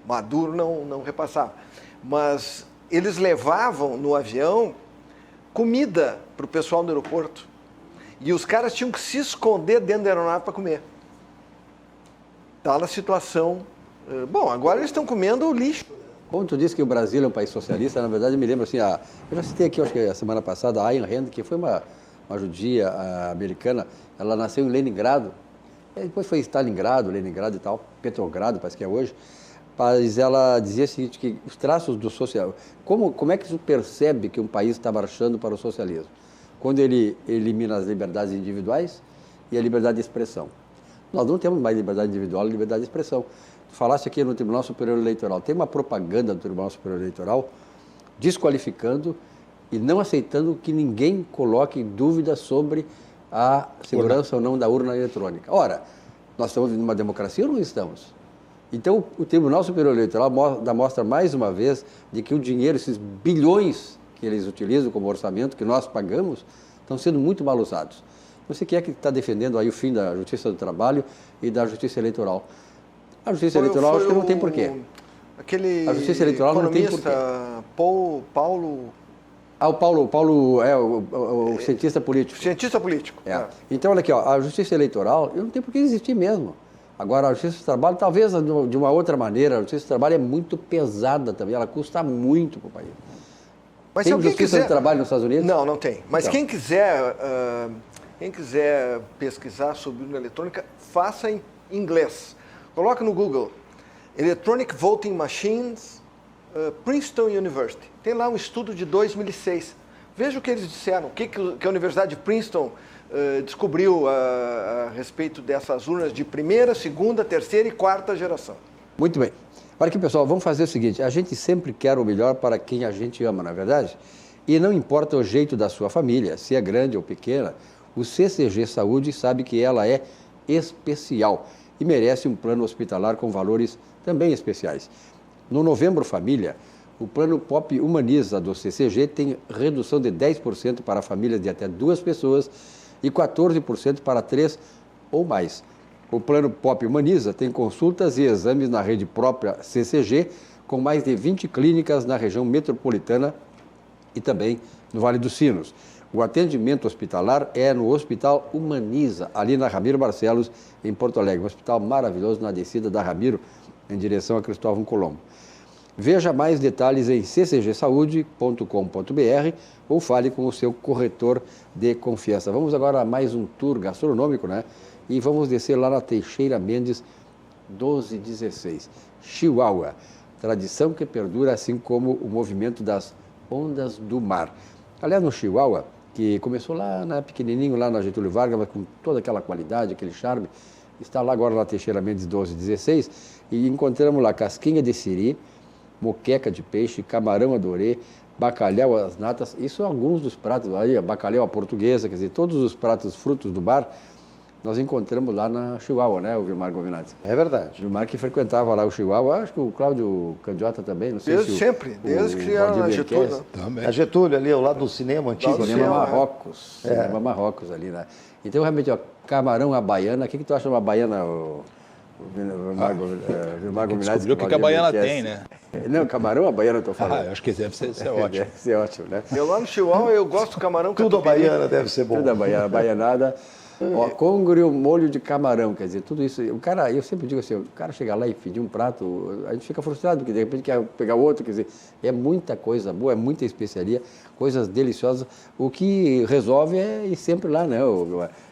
Maduro não repassava. Mas eles levavam no avião comida para o pessoal do aeroporto. E os caras tinham que se esconder dentro da aeronave para comer. Está na situação... Bom, agora eles estão comendo lixo. Como tu disse que o Brasil é um país socialista, na verdade eu me lembro assim, eu já citei aqui, acho que a semana passada, a Ayn Rand, que foi uma judia americana, ela nasceu em Leningrado, depois foi Stalingrado, Leningrado e tal, Petrogrado, parece que é hoje, mas ela dizia o seguinte, que os traços do socialismo, como é que tu percebe que um país está marchando para o socialismo? Quando ele elimina as liberdades individuais e a liberdade de expressão. Nós não temos mais liberdade individual e liberdade de expressão. Falasse aqui no Tribunal Superior Eleitoral, tem uma propaganda do Tribunal Superior Eleitoral desqualificando e não aceitando que ninguém coloque em dúvida sobre a segurança ou não da urna eletrônica. Ora, nós estamos numa democracia ou não estamos? Então, o Tribunal Superior Eleitoral mostra mais uma vez de que o dinheiro, esses bilhões que eles utilizam como orçamento, que nós pagamos, estão sendo muito mal usados. Você que é que está defendendo aí o fim da Justiça do Trabalho e da Justiça Eleitoral? A Justiça Eleitoral acho que não tem porquê. Aquele a Justiça Eleitoral não tem porquê. Paulo... O Paulo é o cientista político. Cientista político. É. Então, olha aqui, ó, a Justiça Eleitoral não tem por que existir mesmo. Agora, a Justiça do Trabalho, talvez de uma outra maneira, a Justiça do Trabalho é muito pesada também, ela custa muito para o país. Mas tem Justiça do Trabalho nos Estados Unidos? Não tem. Mas então, quem quiser pesquisar sobre urna eletrônica, faça em inglês. Coloque no Google, Electronic Voting Machines, Princeton University. Tem lá um estudo de 2006. Veja o que eles disseram, o que a Universidade de Princeton descobriu a respeito dessas urnas de primeira, segunda, terceira e quarta geração. Muito bem. Olha aqui, pessoal, vamos fazer o seguinte, a gente sempre quer o melhor para quem a gente ama, não é verdade? E não importa o jeito da sua família, se é grande ou pequena, o CCG Saúde sabe que ela é especial e merece um plano hospitalar com valores também especiais. No Novembro Família, o plano Pop Humaniza do CCG tem redução de 10% para famílias de até 2 pessoas e 14% para 3 ou mais. O plano Pop Humaniza tem consultas e exames na rede própria CCG, com mais de 20 clínicas na região metropolitana e também no Vale dos Sinos. O atendimento hospitalar é no Hospital Humaniza, ali na Ramiro Barcelos, em Porto Alegre. Um hospital maravilhoso na descida da Ramiro, em direção a Cristóvão Colombo. Veja mais detalhes em ccgsaude.com.br ou fale com o seu corretor de confiança. Vamos agora a mais um tour gastronômico, né? E vamos descer lá na Teixeira Mendes 1216, Chihuahua. Tradição que perdura, assim como o movimento das ondas do mar. Aliás, no Chihuahua, que começou lá pequenininho, lá na Getúlio Vargas, mas com toda aquela qualidade, aquele charme, está lá agora na Teixeira Mendes 1216 e encontramos lá casquinha de siri, moqueca de peixe, camarão adorê, bacalhau às natas. Isso são alguns dos pratos aí, bacalhau à portuguesa, quer dizer, todos os pratos frutos do mar, nós encontramos lá na Chihuahua, né, o Vilmar Govinati? É verdade. O Vilmar que frequentava lá o Chihuahua, acho que o Cláudio Candiota também, não sei desde se sempre, desde que era na Getúlio. Também. A Getúlio ali, ao lado do cinema antigo. Cinema Marrocos, Cinema Marrocos ali, né? Então, realmente, ó, camarão à baiana, o que tu acha de uma baiana, Vilmar Govinati? Descobriu o que a baiana tem, né? Não, camarão à baiana eu tô falando. Acho que deve ser ótimo. Deve ser ótimo, né? Eu lá no Chihuahua, eu gosto do camarão tudo a baiana deve ser bom. Tudo a baiana, baianada. Ó, congrio, molho de camarão, quer dizer, tudo isso. O cara, eu sempre digo assim, o cara chega lá e pedir um prato, a gente fica frustrado, porque de repente quer pegar outro, quer dizer, é muita coisa boa, é muita especiaria, coisas deliciosas. O que resolve é ir sempre lá, né?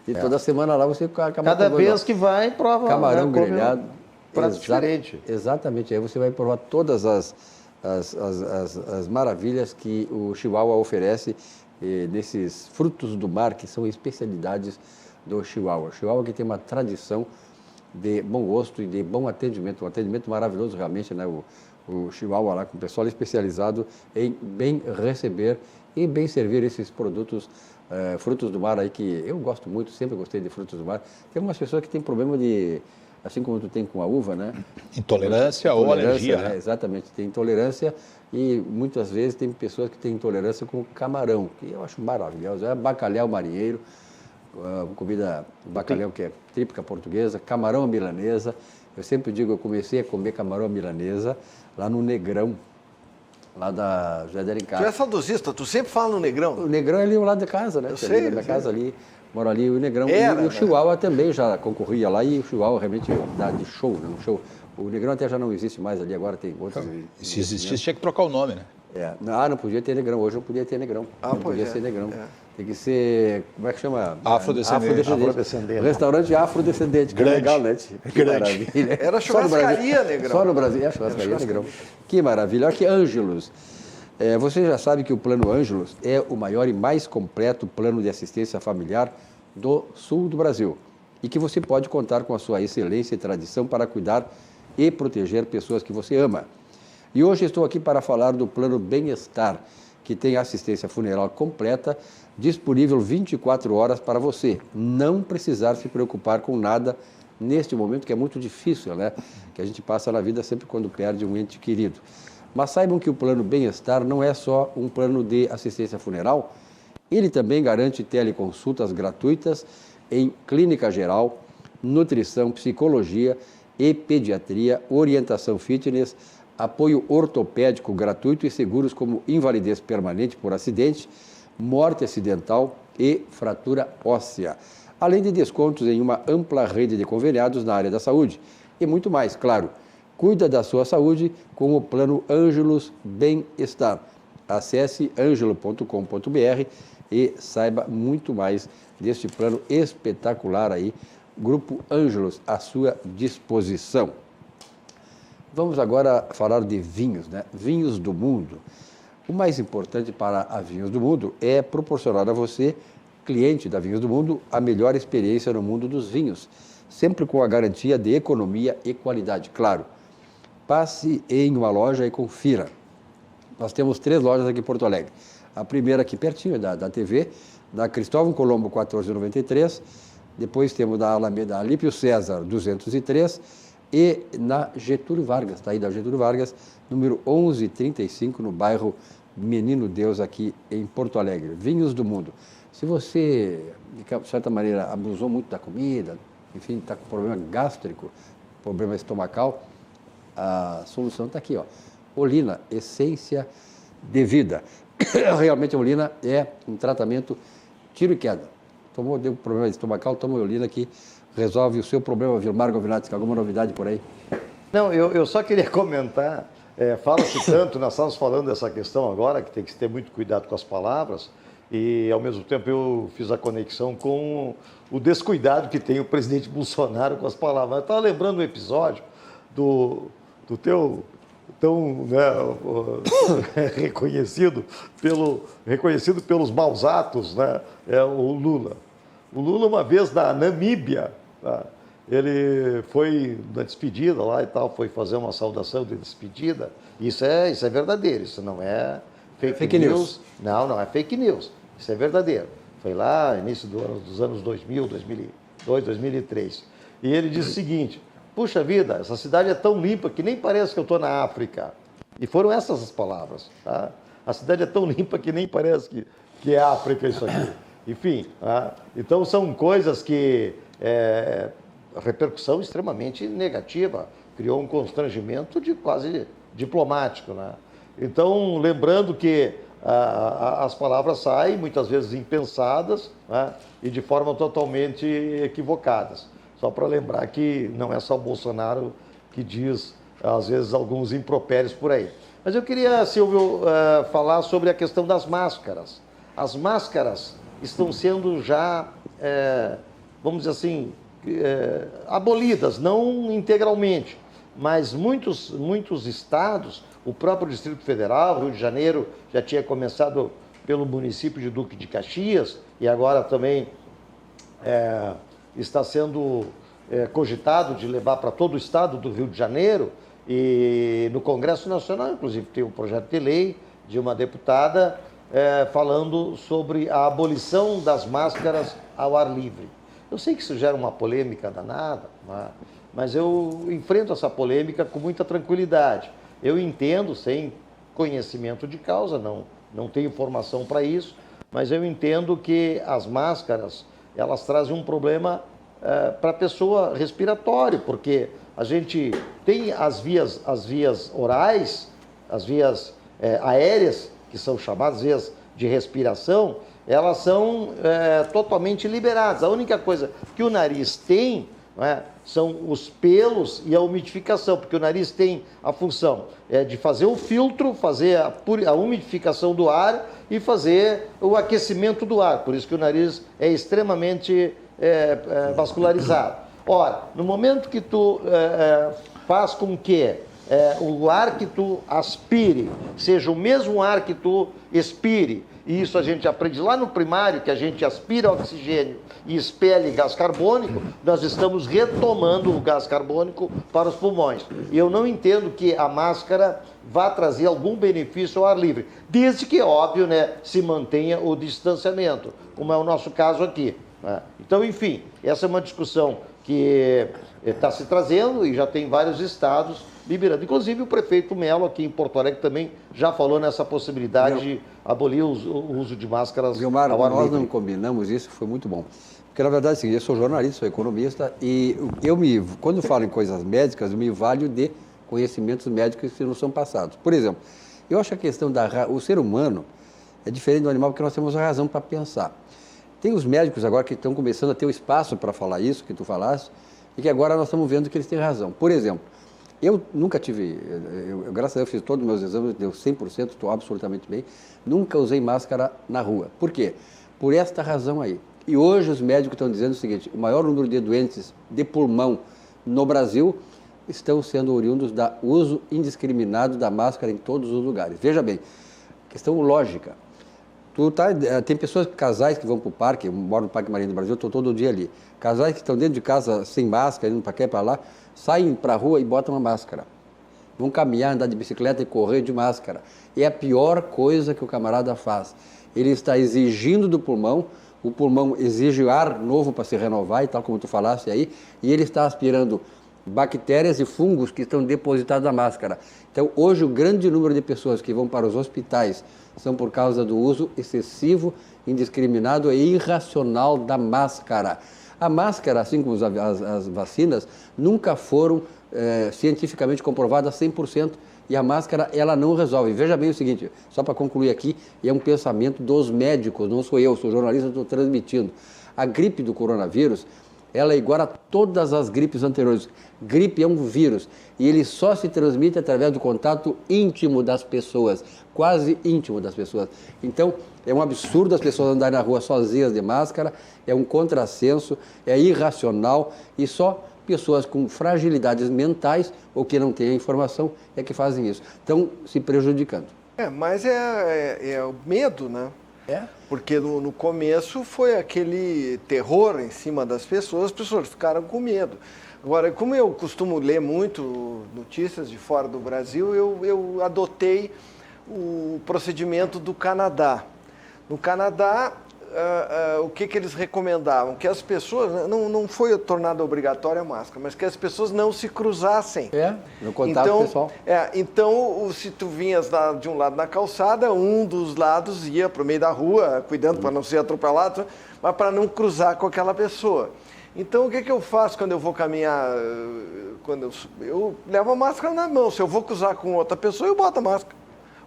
E toda semana lá você acaba cada vez que vai, prova camarão grelhado. Prato diferente. Exatamente, aí você vai provar todas as maravilhas que o Chihuahua oferece nesses frutos do mar, que são especialidades do Chihuahua. Chihuahua que tem uma tradição de bom gosto e de bom atendimento, um atendimento maravilhoso realmente, né? O Chihuahua lá com o pessoal especializado em bem receber e bem servir esses produtos, frutos do mar aí que eu gosto muito, sempre gostei de frutos do mar. Tem algumas pessoas que têm problema de, assim como tu tem com a uva, né? Intolerância ou alergia, né? Exatamente, tem intolerância e muitas vezes tem pessoas que têm intolerância com camarão, que eu acho maravilhoso, é bacalhau marinheiro, comida bacalhau que é típica portuguesa, camarão à milanesa. Eu sempre digo, eu comecei a comer camarão à milanesa lá no Negrão, lá da José de Alencar. Tu é saudosista, tu sempre fala no Negrão. O Negrão é ali ao lado da casa, né? Eu sei. Da minha casa ali, moro ali, o Negrão. E o Chihuahua também já concorria lá e o Chihuahua realmente dá de show, né? Um show. O Negrão até já não existe mais ali, agora tem outros. Se existisse, tinha que trocar o nome, né? Não podia ter Negrão, hoje não podia ter Negrão. Não podia ser Negrão. Tem que ser, como é que chama? Afrodescendente. Restaurante afrodescendente, que legal, né? Que maravilha. Era churrascaria, Negrão. Só no Brasil, churrascaria, Negrão. Que maravilha. Olha aqui, Ângelos. Você já sabe que o Plano Ângelos é o maior e mais completo plano de assistência familiar do sul do Brasil e que você pode contar com a sua excelência e tradição para cuidar e proteger pessoas que você ama. E hoje estou aqui para falar do Plano Bem-Estar, que tem assistência funeral completa, disponível 24 horas para você não precisar se preocupar com nada neste momento que é muito difícil, né? Que a gente passa na vida sempre quando perde um ente querido. Mas saibam que o Plano Bem-Estar não é só um plano de assistência funeral, ele também garante teleconsultas gratuitas em clínica geral, nutrição, psicologia e pediatria, orientação fitness, apoio ortopédico gratuito e seguros como invalidez permanente por acidente, morte acidental e fratura óssea. Além de descontos em uma ampla rede de conveniados na área da saúde. E muito mais, claro. Cuida da sua saúde com o plano Ângelos Bem-Estar. Acesse angelo.com.br e saiba muito mais deste plano espetacular aí. Grupo Ângelos à sua disposição. Vamos agora falar de vinhos, né? Vinhos do mundo. O mais importante para a Vinhos do Mundo é proporcionar a você, cliente da Vinhos do Mundo, a melhor experiência no mundo dos vinhos, sempre com a garantia de economia e qualidade, claro. Passe em uma loja e confira. Nós temos 3 lojas aqui em Porto Alegre. A primeira aqui pertinho da TV, da Cristóvão Colombo 1493, depois temos da Alameda Alípio César 203 e na Getúlio Vargas, está aí da Getúlio Vargas, número 1135, no bairro Menino Deus, aqui em Porto Alegre. Vinhos do Mundo. Se você, de certa maneira, abusou muito da comida, enfim, está com problema gástrico, problema estomacal, a solução está aqui, ó. Olina, essência de vida. Realmente a Olina é um tratamento tiro e queda. Deu problema estomacal, toma Olina que resolve o seu problema. Vilmar Govinatsky, alguma novidade por aí? Não, eu só queria comentar, fala-se tanto, nós estamos falando dessa questão agora, que tem que ter muito cuidado com as palavras, e ao mesmo tempo eu fiz a conexão com o descuidado que tem o presidente Bolsonaro com as palavras. Eu estava lembrando um episódio do teu tão, né, reconhecido pelos maus atos, né, é o Lula. O Lula, uma vez na Namíbia, tá, ele foi na despedida lá e tal, foi fazer uma saudação de despedida. Isso é verdadeiro, isso não é fake news. Não é fake news, isso é verdadeiro. Foi lá, início dos anos 2000, 2002, 2003. E ele disse o seguinte: puxa vida, essa cidade é tão limpa que nem parece que eu estou na África. E foram essas as palavras. Tá? A cidade é tão limpa que nem parece que é África isso aqui. Enfim, tá? Então são coisas que a repercussão extremamente negativa, criou um constrangimento quase diplomático. Né? Então, lembrando que as palavras saem muitas vezes impensadas, né? E de forma totalmente equivocadas. Só para lembrar que não é só o Bolsonaro que diz, às vezes, alguns impropérios por aí. Mas eu queria, Silvio, falar sobre a questão das máscaras. As máscaras estão sendo já, vamos dizer assim, abolidas, não integralmente, mas muitos estados, o próprio Distrito Federal, Rio de Janeiro, já tinha começado pelo município de Duque de Caxias e agora também está sendo cogitado de levar para todo o estado do Rio de Janeiro, e no Congresso Nacional, inclusive, tem um projeto de lei de uma deputada falando sobre a abolição das máscaras ao ar livre. Eu sei que isso gera uma polêmica danada, mas eu enfrento essa polêmica com muita tranquilidade. Eu entendo, sem conhecimento de causa, não tenho formação para isso, mas eu entendo que as máscaras, elas trazem um problema para a pessoa respiratório, porque a gente tem as vias orais, as vias aéreas, que são chamadas vias de respiração, elas são totalmente liberadas. A única coisa que o nariz tem, são os pelos e a umidificação, porque o nariz tem a função de fazer o filtro, fazer a umidificação do ar e fazer o aquecimento do ar. Por isso que o nariz é extremamente vascularizado. Ora, no momento que tu faz com que o ar que tu aspire seja o mesmo ar que tu expire, e isso a gente aprende lá no primário, que a gente aspira oxigênio e expele gás carbônico, nós estamos retomando o gás carbônico para os pulmões. E eu não entendo que a máscara vá trazer algum benefício ao ar livre, desde que, óbvio, né, se mantenha o distanciamento, como é o nosso caso aqui. Né? Então, enfim, essa é uma discussão que está se trazendo e já tem vários estados liberando. Inclusive o prefeito Melo aqui em Porto Alegre também já falou nessa possibilidade de abolir o uso de máscaras. Vilmar, nós não combinamos isso, foi muito bom. Porque na verdade é o seguinte, eu sou jornalista, sou economista e quando falo em coisas médicas, eu me valho de conhecimentos médicos que nos são passados. Por exemplo, eu acho que a questão o ser humano é diferente do animal porque nós temos a razão para pensar. Tem os médicos agora que estão começando a ter o espaço para falar isso que tu falaste e que agora nós estamos vendo que eles têm razão. Por exemplo, eu nunca tive, graças a Deus fiz todos os meus exames, deu 100%, estou absolutamente bem, nunca usei máscara na rua. Por quê? Por esta razão aí. E hoje os médicos estão dizendo o seguinte, o maior número de doentes de pulmão no Brasil estão sendo oriundos do uso indiscriminado da máscara em todos os lugares. Veja bem, questão lógica. Tem pessoas, casais que vão para o parque, eu moro no Parque Marinho do Brasil, estou todo dia ali. Casais que estão dentro de casa sem máscara, indo para cá e para lá, saem para a rua e botam uma máscara. Vão caminhar, andar de bicicleta e correr de máscara. É a pior coisa que o camarada faz. Ele está exigindo do pulmão, o pulmão exige ar novo para se renovar e tal, como tu falaste aí, e ele está aspirando bactérias e fungos que estão depositados na máscara. Então, hoje, o grande número de pessoas que vão para os hospitais são por causa do uso excessivo, indiscriminado e irracional da máscara. A máscara, assim como as vacinas, nunca foram cientificamente comprovadas 100%. E a máscara, ela não resolve. Veja bem o seguinte, só para concluir aqui, é um pensamento dos médicos, não sou eu, sou jornalista, estou transmitindo. A gripe do coronavírus, ela é igual a todas as gripes anteriores. Gripe é um vírus e ele só se transmite através do contato íntimo das pessoas, quase íntimo das pessoas. Então, é um absurdo as pessoas andarem na rua sozinhas de máscara, é um contrassenso, é irracional e só pessoas com fragilidades mentais ou que não têm a informação é que fazem isso. Estão se prejudicando. Mas é o medo, né? Porque no começo foi aquele terror em cima das pessoas, as pessoas ficaram com medo. Agora, como eu costumo ler muito notícias de fora do Brasil, eu adotei o procedimento do Canadá. No Canadá, o que eles recomendavam? Que as pessoas, não foi tornada obrigatória a máscara, mas que as pessoas não se cruzassem. No contato pessoal. Então, se tu vinhas de um lado na calçada, um dos lados ia para o meio da rua, cuidando para não ser atropelado, mas para não cruzar com aquela pessoa. Então, o que eu faço quando eu vou caminhar? Eu levo a máscara na mão. Se eu vou cruzar com outra pessoa, eu boto a máscara.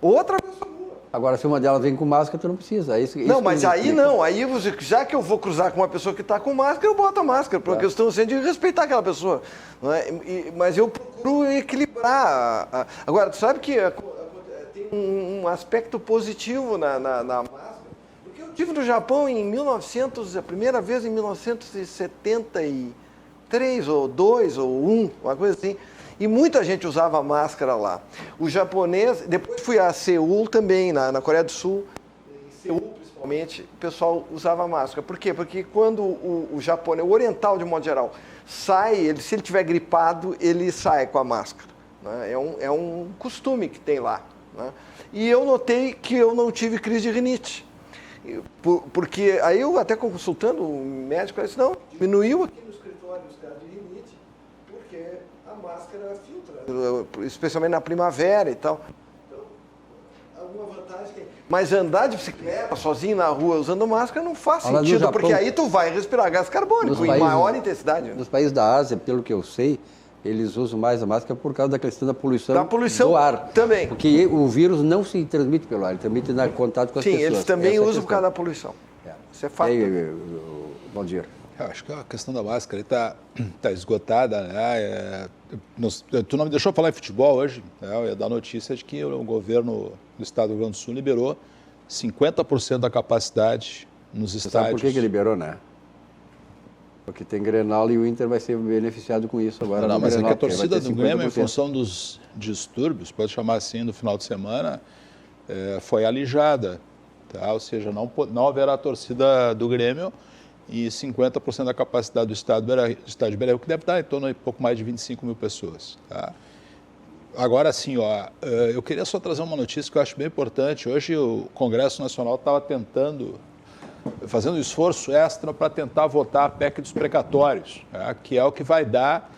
Outra pessoa. Agora, se uma delas vem com máscara, tu não precisa. Não, mas aí não. Aí, já que eu vou cruzar com uma pessoa que está com máscara, eu boto a máscara, por uma questão de respeitar aquela pessoa. Não é? Mas eu procuro equilibrar. Agora, tu sabe que tem um aspecto positivo na máscara? Porque eu estive no Japão a primeira vez em 1973, ou 2, ou 1, uma coisa assim. E muita gente usava máscara lá. O japonês, depois fui a Seul também, na Coreia do Sul, em Seul principalmente, o pessoal usava máscara. Por quê? Porque quando o japonês, o oriental de modo geral, sai, se ele estiver gripado, ele sai com a máscara. Né? É um costume que tem lá. Né? E eu notei que eu não tive crise de rinite. Porque aí eu até consultando o médico, eu disse, não, diminuiu aqui no escritório os casos de rinite, porque a máscara filtra, especialmente na primavera e tal. Então, alguma vantagem tem. Mas andar de bicicleta sozinho na rua usando máscara não faz sentido, Japão, porque aí tu vai respirar gás carbônico em maior intensidade. Nos países da Ásia, pelo que eu sei, eles usam mais a máscara por causa da questão da poluição do ar. Também. Porque o vírus não se transmite pelo ar, ele transmite em contato com as pessoas. Sim, eles também usam por causa da poluição. Isso é fato. Valdir. Eu acho que a questão da máscara está esgotada, né? Tu não me deixou falar em futebol hoje, né? Eu ia dar notícia de que o governo do estado do Rio Grande do Sul liberou 50% da capacidade nos estádios. Sabe por que liberou, né? Porque tem Grenal e o Inter vai ser beneficiado com isso agora. Não, mas é que a torcida do Grêmio, em função dos distúrbios, pode chamar assim, no final de semana, foi alijada, tá? Ou seja, não haverá torcida do Grêmio e 50% da capacidade do estádio Beira-Rio, que deve dar em torno de pouco mais de 25 mil pessoas. Tá? Agora, sim, eu queria só trazer uma notícia que eu acho bem importante. Hoje o Congresso Nacional estava fazendo um esforço extra para tentar votar a PEC dos precatórios, tá? Que é o que vai dar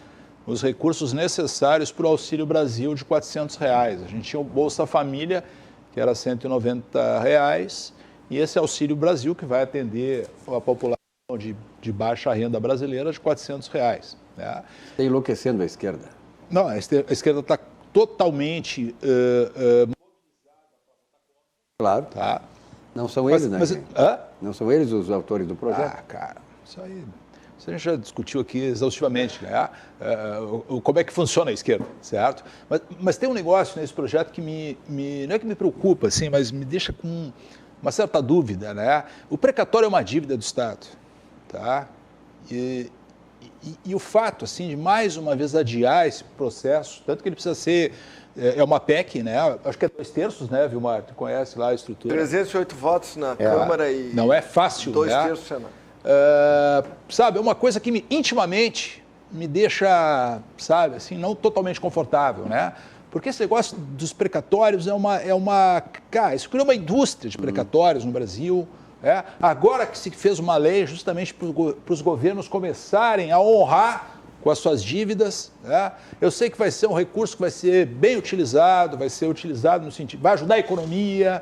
os recursos necessários para o Auxílio Brasil de R$400. A gente tinha o Bolsa Família, que era R$190, e esse Auxílio Brasil, que vai atender a população de baixa renda brasileira de R$400. Né? Está enlouquecendo a esquerda. Não, a esquerda está totalmente... Claro. Tá? Não são eles, né? Hã? Não são eles os autores do projeto? Ah, cara, isso a gente já discutiu aqui exaustivamente, né? Como é que funciona a esquerda, certo? Mas tem um negócio nesse projeto que não é que me preocupa, assim, mas me deixa com uma certa dúvida, né? O precatório é uma dívida do Estado, tá? E o fato, assim, de mais uma vez adiar esse processo, tanto que ele precisa ser... É uma PEC, né? Acho que é 2/3, né, Vilmar? Tu conhece lá a estrutura. 308 votos na Câmara e... Não é fácil, 2/3 do Senado. Sabe, é uma coisa que intimamente me deixa, sabe, assim, não totalmente confortável, né? Porque esse negócio dos precatórios cara, isso criou uma indústria de precatórios no Brasil. Agora que se fez uma lei justamente para os governos começarem a honrar com as suas dívidas, né? Eu sei que vai ser um recurso que vai ser bem utilizado, vai ser utilizado no sentido, vai ajudar a economia,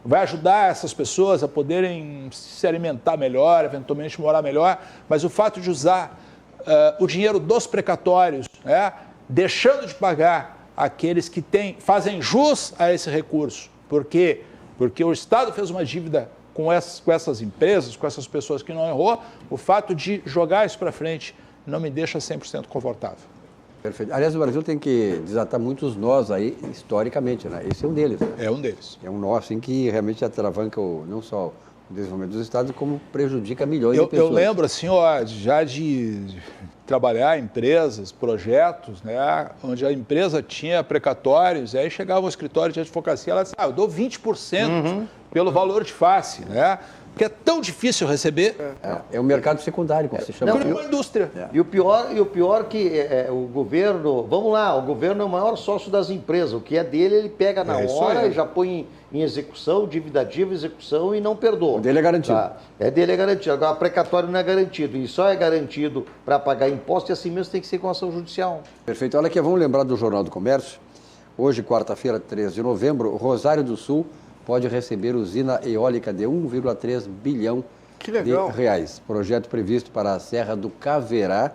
vai ajudar essas pessoas a poderem se alimentar melhor, eventualmente morar melhor, mas o fato de usar o dinheiro dos precatórios, deixando de pagar aqueles que fazem jus a esse recurso, porque o Estado fez uma dívida com essas empresas, com essas pessoas que não errou, o fato de jogar isso para frente não me deixa 100% confortável. Perfeito. Aliás, o Brasil tem que desatar muitos nós aí, historicamente, né? Esse é um deles. Né? É um deles. É um nó, assim, que realmente atravanca não só o desenvolvimento dos estados, como prejudica milhões de pessoas. Eu lembro, assim, já de trabalhar em empresas, projetos, né? Onde a empresa tinha precatórios, aí chegava ao escritório de advocacia, ela disse, eu dou 20% pelo valor de face, né? Porque é tão difícil receber. É um mercado secundário, como se chama. É uma indústria. E o pior que o governo... Vamos lá, o governo é o maior sócio das empresas. O que é dele, ele pega na hora e já põe em execução, dívida ativa, execução e não perdoa. O dele é garantido. Tá? Dele é garantido. Agora, precatório não é garantido. E só é garantido para pagar imposto e assim mesmo tem que ser com ação judicial. Perfeito. Olha aqui, vamos lembrar do Jornal do Comércio. Hoje, quarta-feira, 13 de novembro, Rosário do Sul pode receber usina eólica de 1,3 bilhão de reais. Projeto previsto para a Serra do Caverá,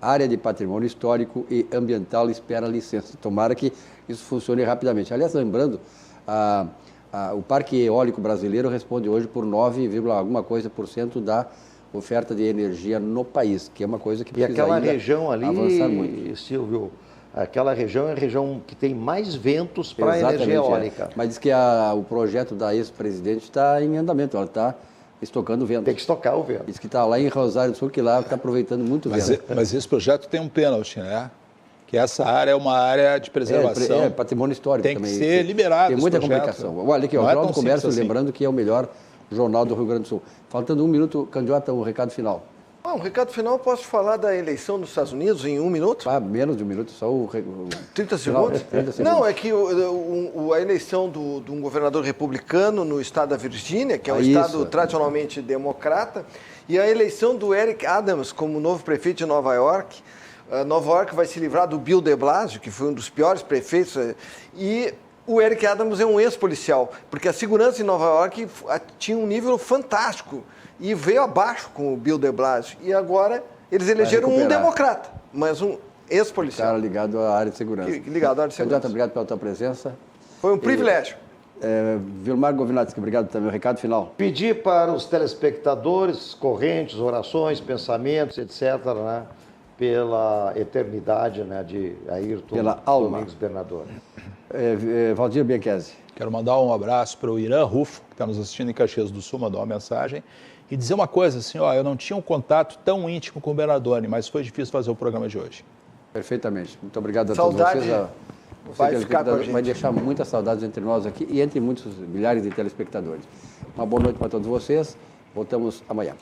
área de patrimônio histórico e ambiental, espera licença. Tomara que isso funcione rapidamente. Aliás, lembrando, o Parque Eólico Brasileiro responde hoje por 9, alguma coisa por cento da oferta de energia no país, que é uma coisa que precisa ainda região ali, avançar muito. Silvio, aquela região é a região que tem mais ventos para a energia eólica. Mas diz que o projeto da ex-presidente está em andamento, ela está estocando vento. Tem que estocar o vento. Diz que está lá em Rosário do Sul, que lá está aproveitando muito vento. Mas esse projeto tem um pênalti, né? Que essa área é uma área de preservação. É patrimônio histórico também. Tem que ser liberado. Tem muita complicação. Olha aqui, o Jornal do Comércio, assim. Lembrando que é o melhor jornal do Rio Grande do Sul. Faltando 1 minuto, candidato, um recado final. Um recado final, posso falar da eleição dos Estados Unidos em 1 minuto? Menos de 1 minuto, só 30 segundos? 30 segundos. Não, é que a eleição de um governador republicano no estado da Virgínia, que é um estado tradicionalmente democrata, e a eleição do Eric Adams como novo prefeito de Nova York. Nova York vai se livrar do Bill de Blasio, que foi um dos piores prefeitos, e o Eric Adams é um ex-policial, porque a segurança em Nova York tinha um nível fantástico e veio abaixo com o Bill de Blasio. E agora eles elegeram um democrata, mas um ex-policial. Cara ligado à área de segurança. Ligado à área de segurança. Candidato, obrigado pela tua presença. Foi um privilégio. Vilmar Govinatsky, obrigado também. Recado final. Pedir para os telespectadores, correntes, orações, etc., né, pela eternidade, né, de Ayrton Domingos Bernardoni. Valdir Bianchese. Quero mandar um abraço para o Irã Rufo, que está nos assistindo em Caxias do Sul, mandou uma mensagem. E dizer uma coisa, assim, eu não tinha um contato tão íntimo com o Bernardoni, mas foi difícil fazer o programa de hoje. Perfeitamente. Muito obrigado a Saudade todos vocês. vai ficar com a gente. Vai deixar muitas saudades entre nós aqui e entre muitos milhares de telespectadores. Uma boa noite para todos vocês. Voltamos amanhã.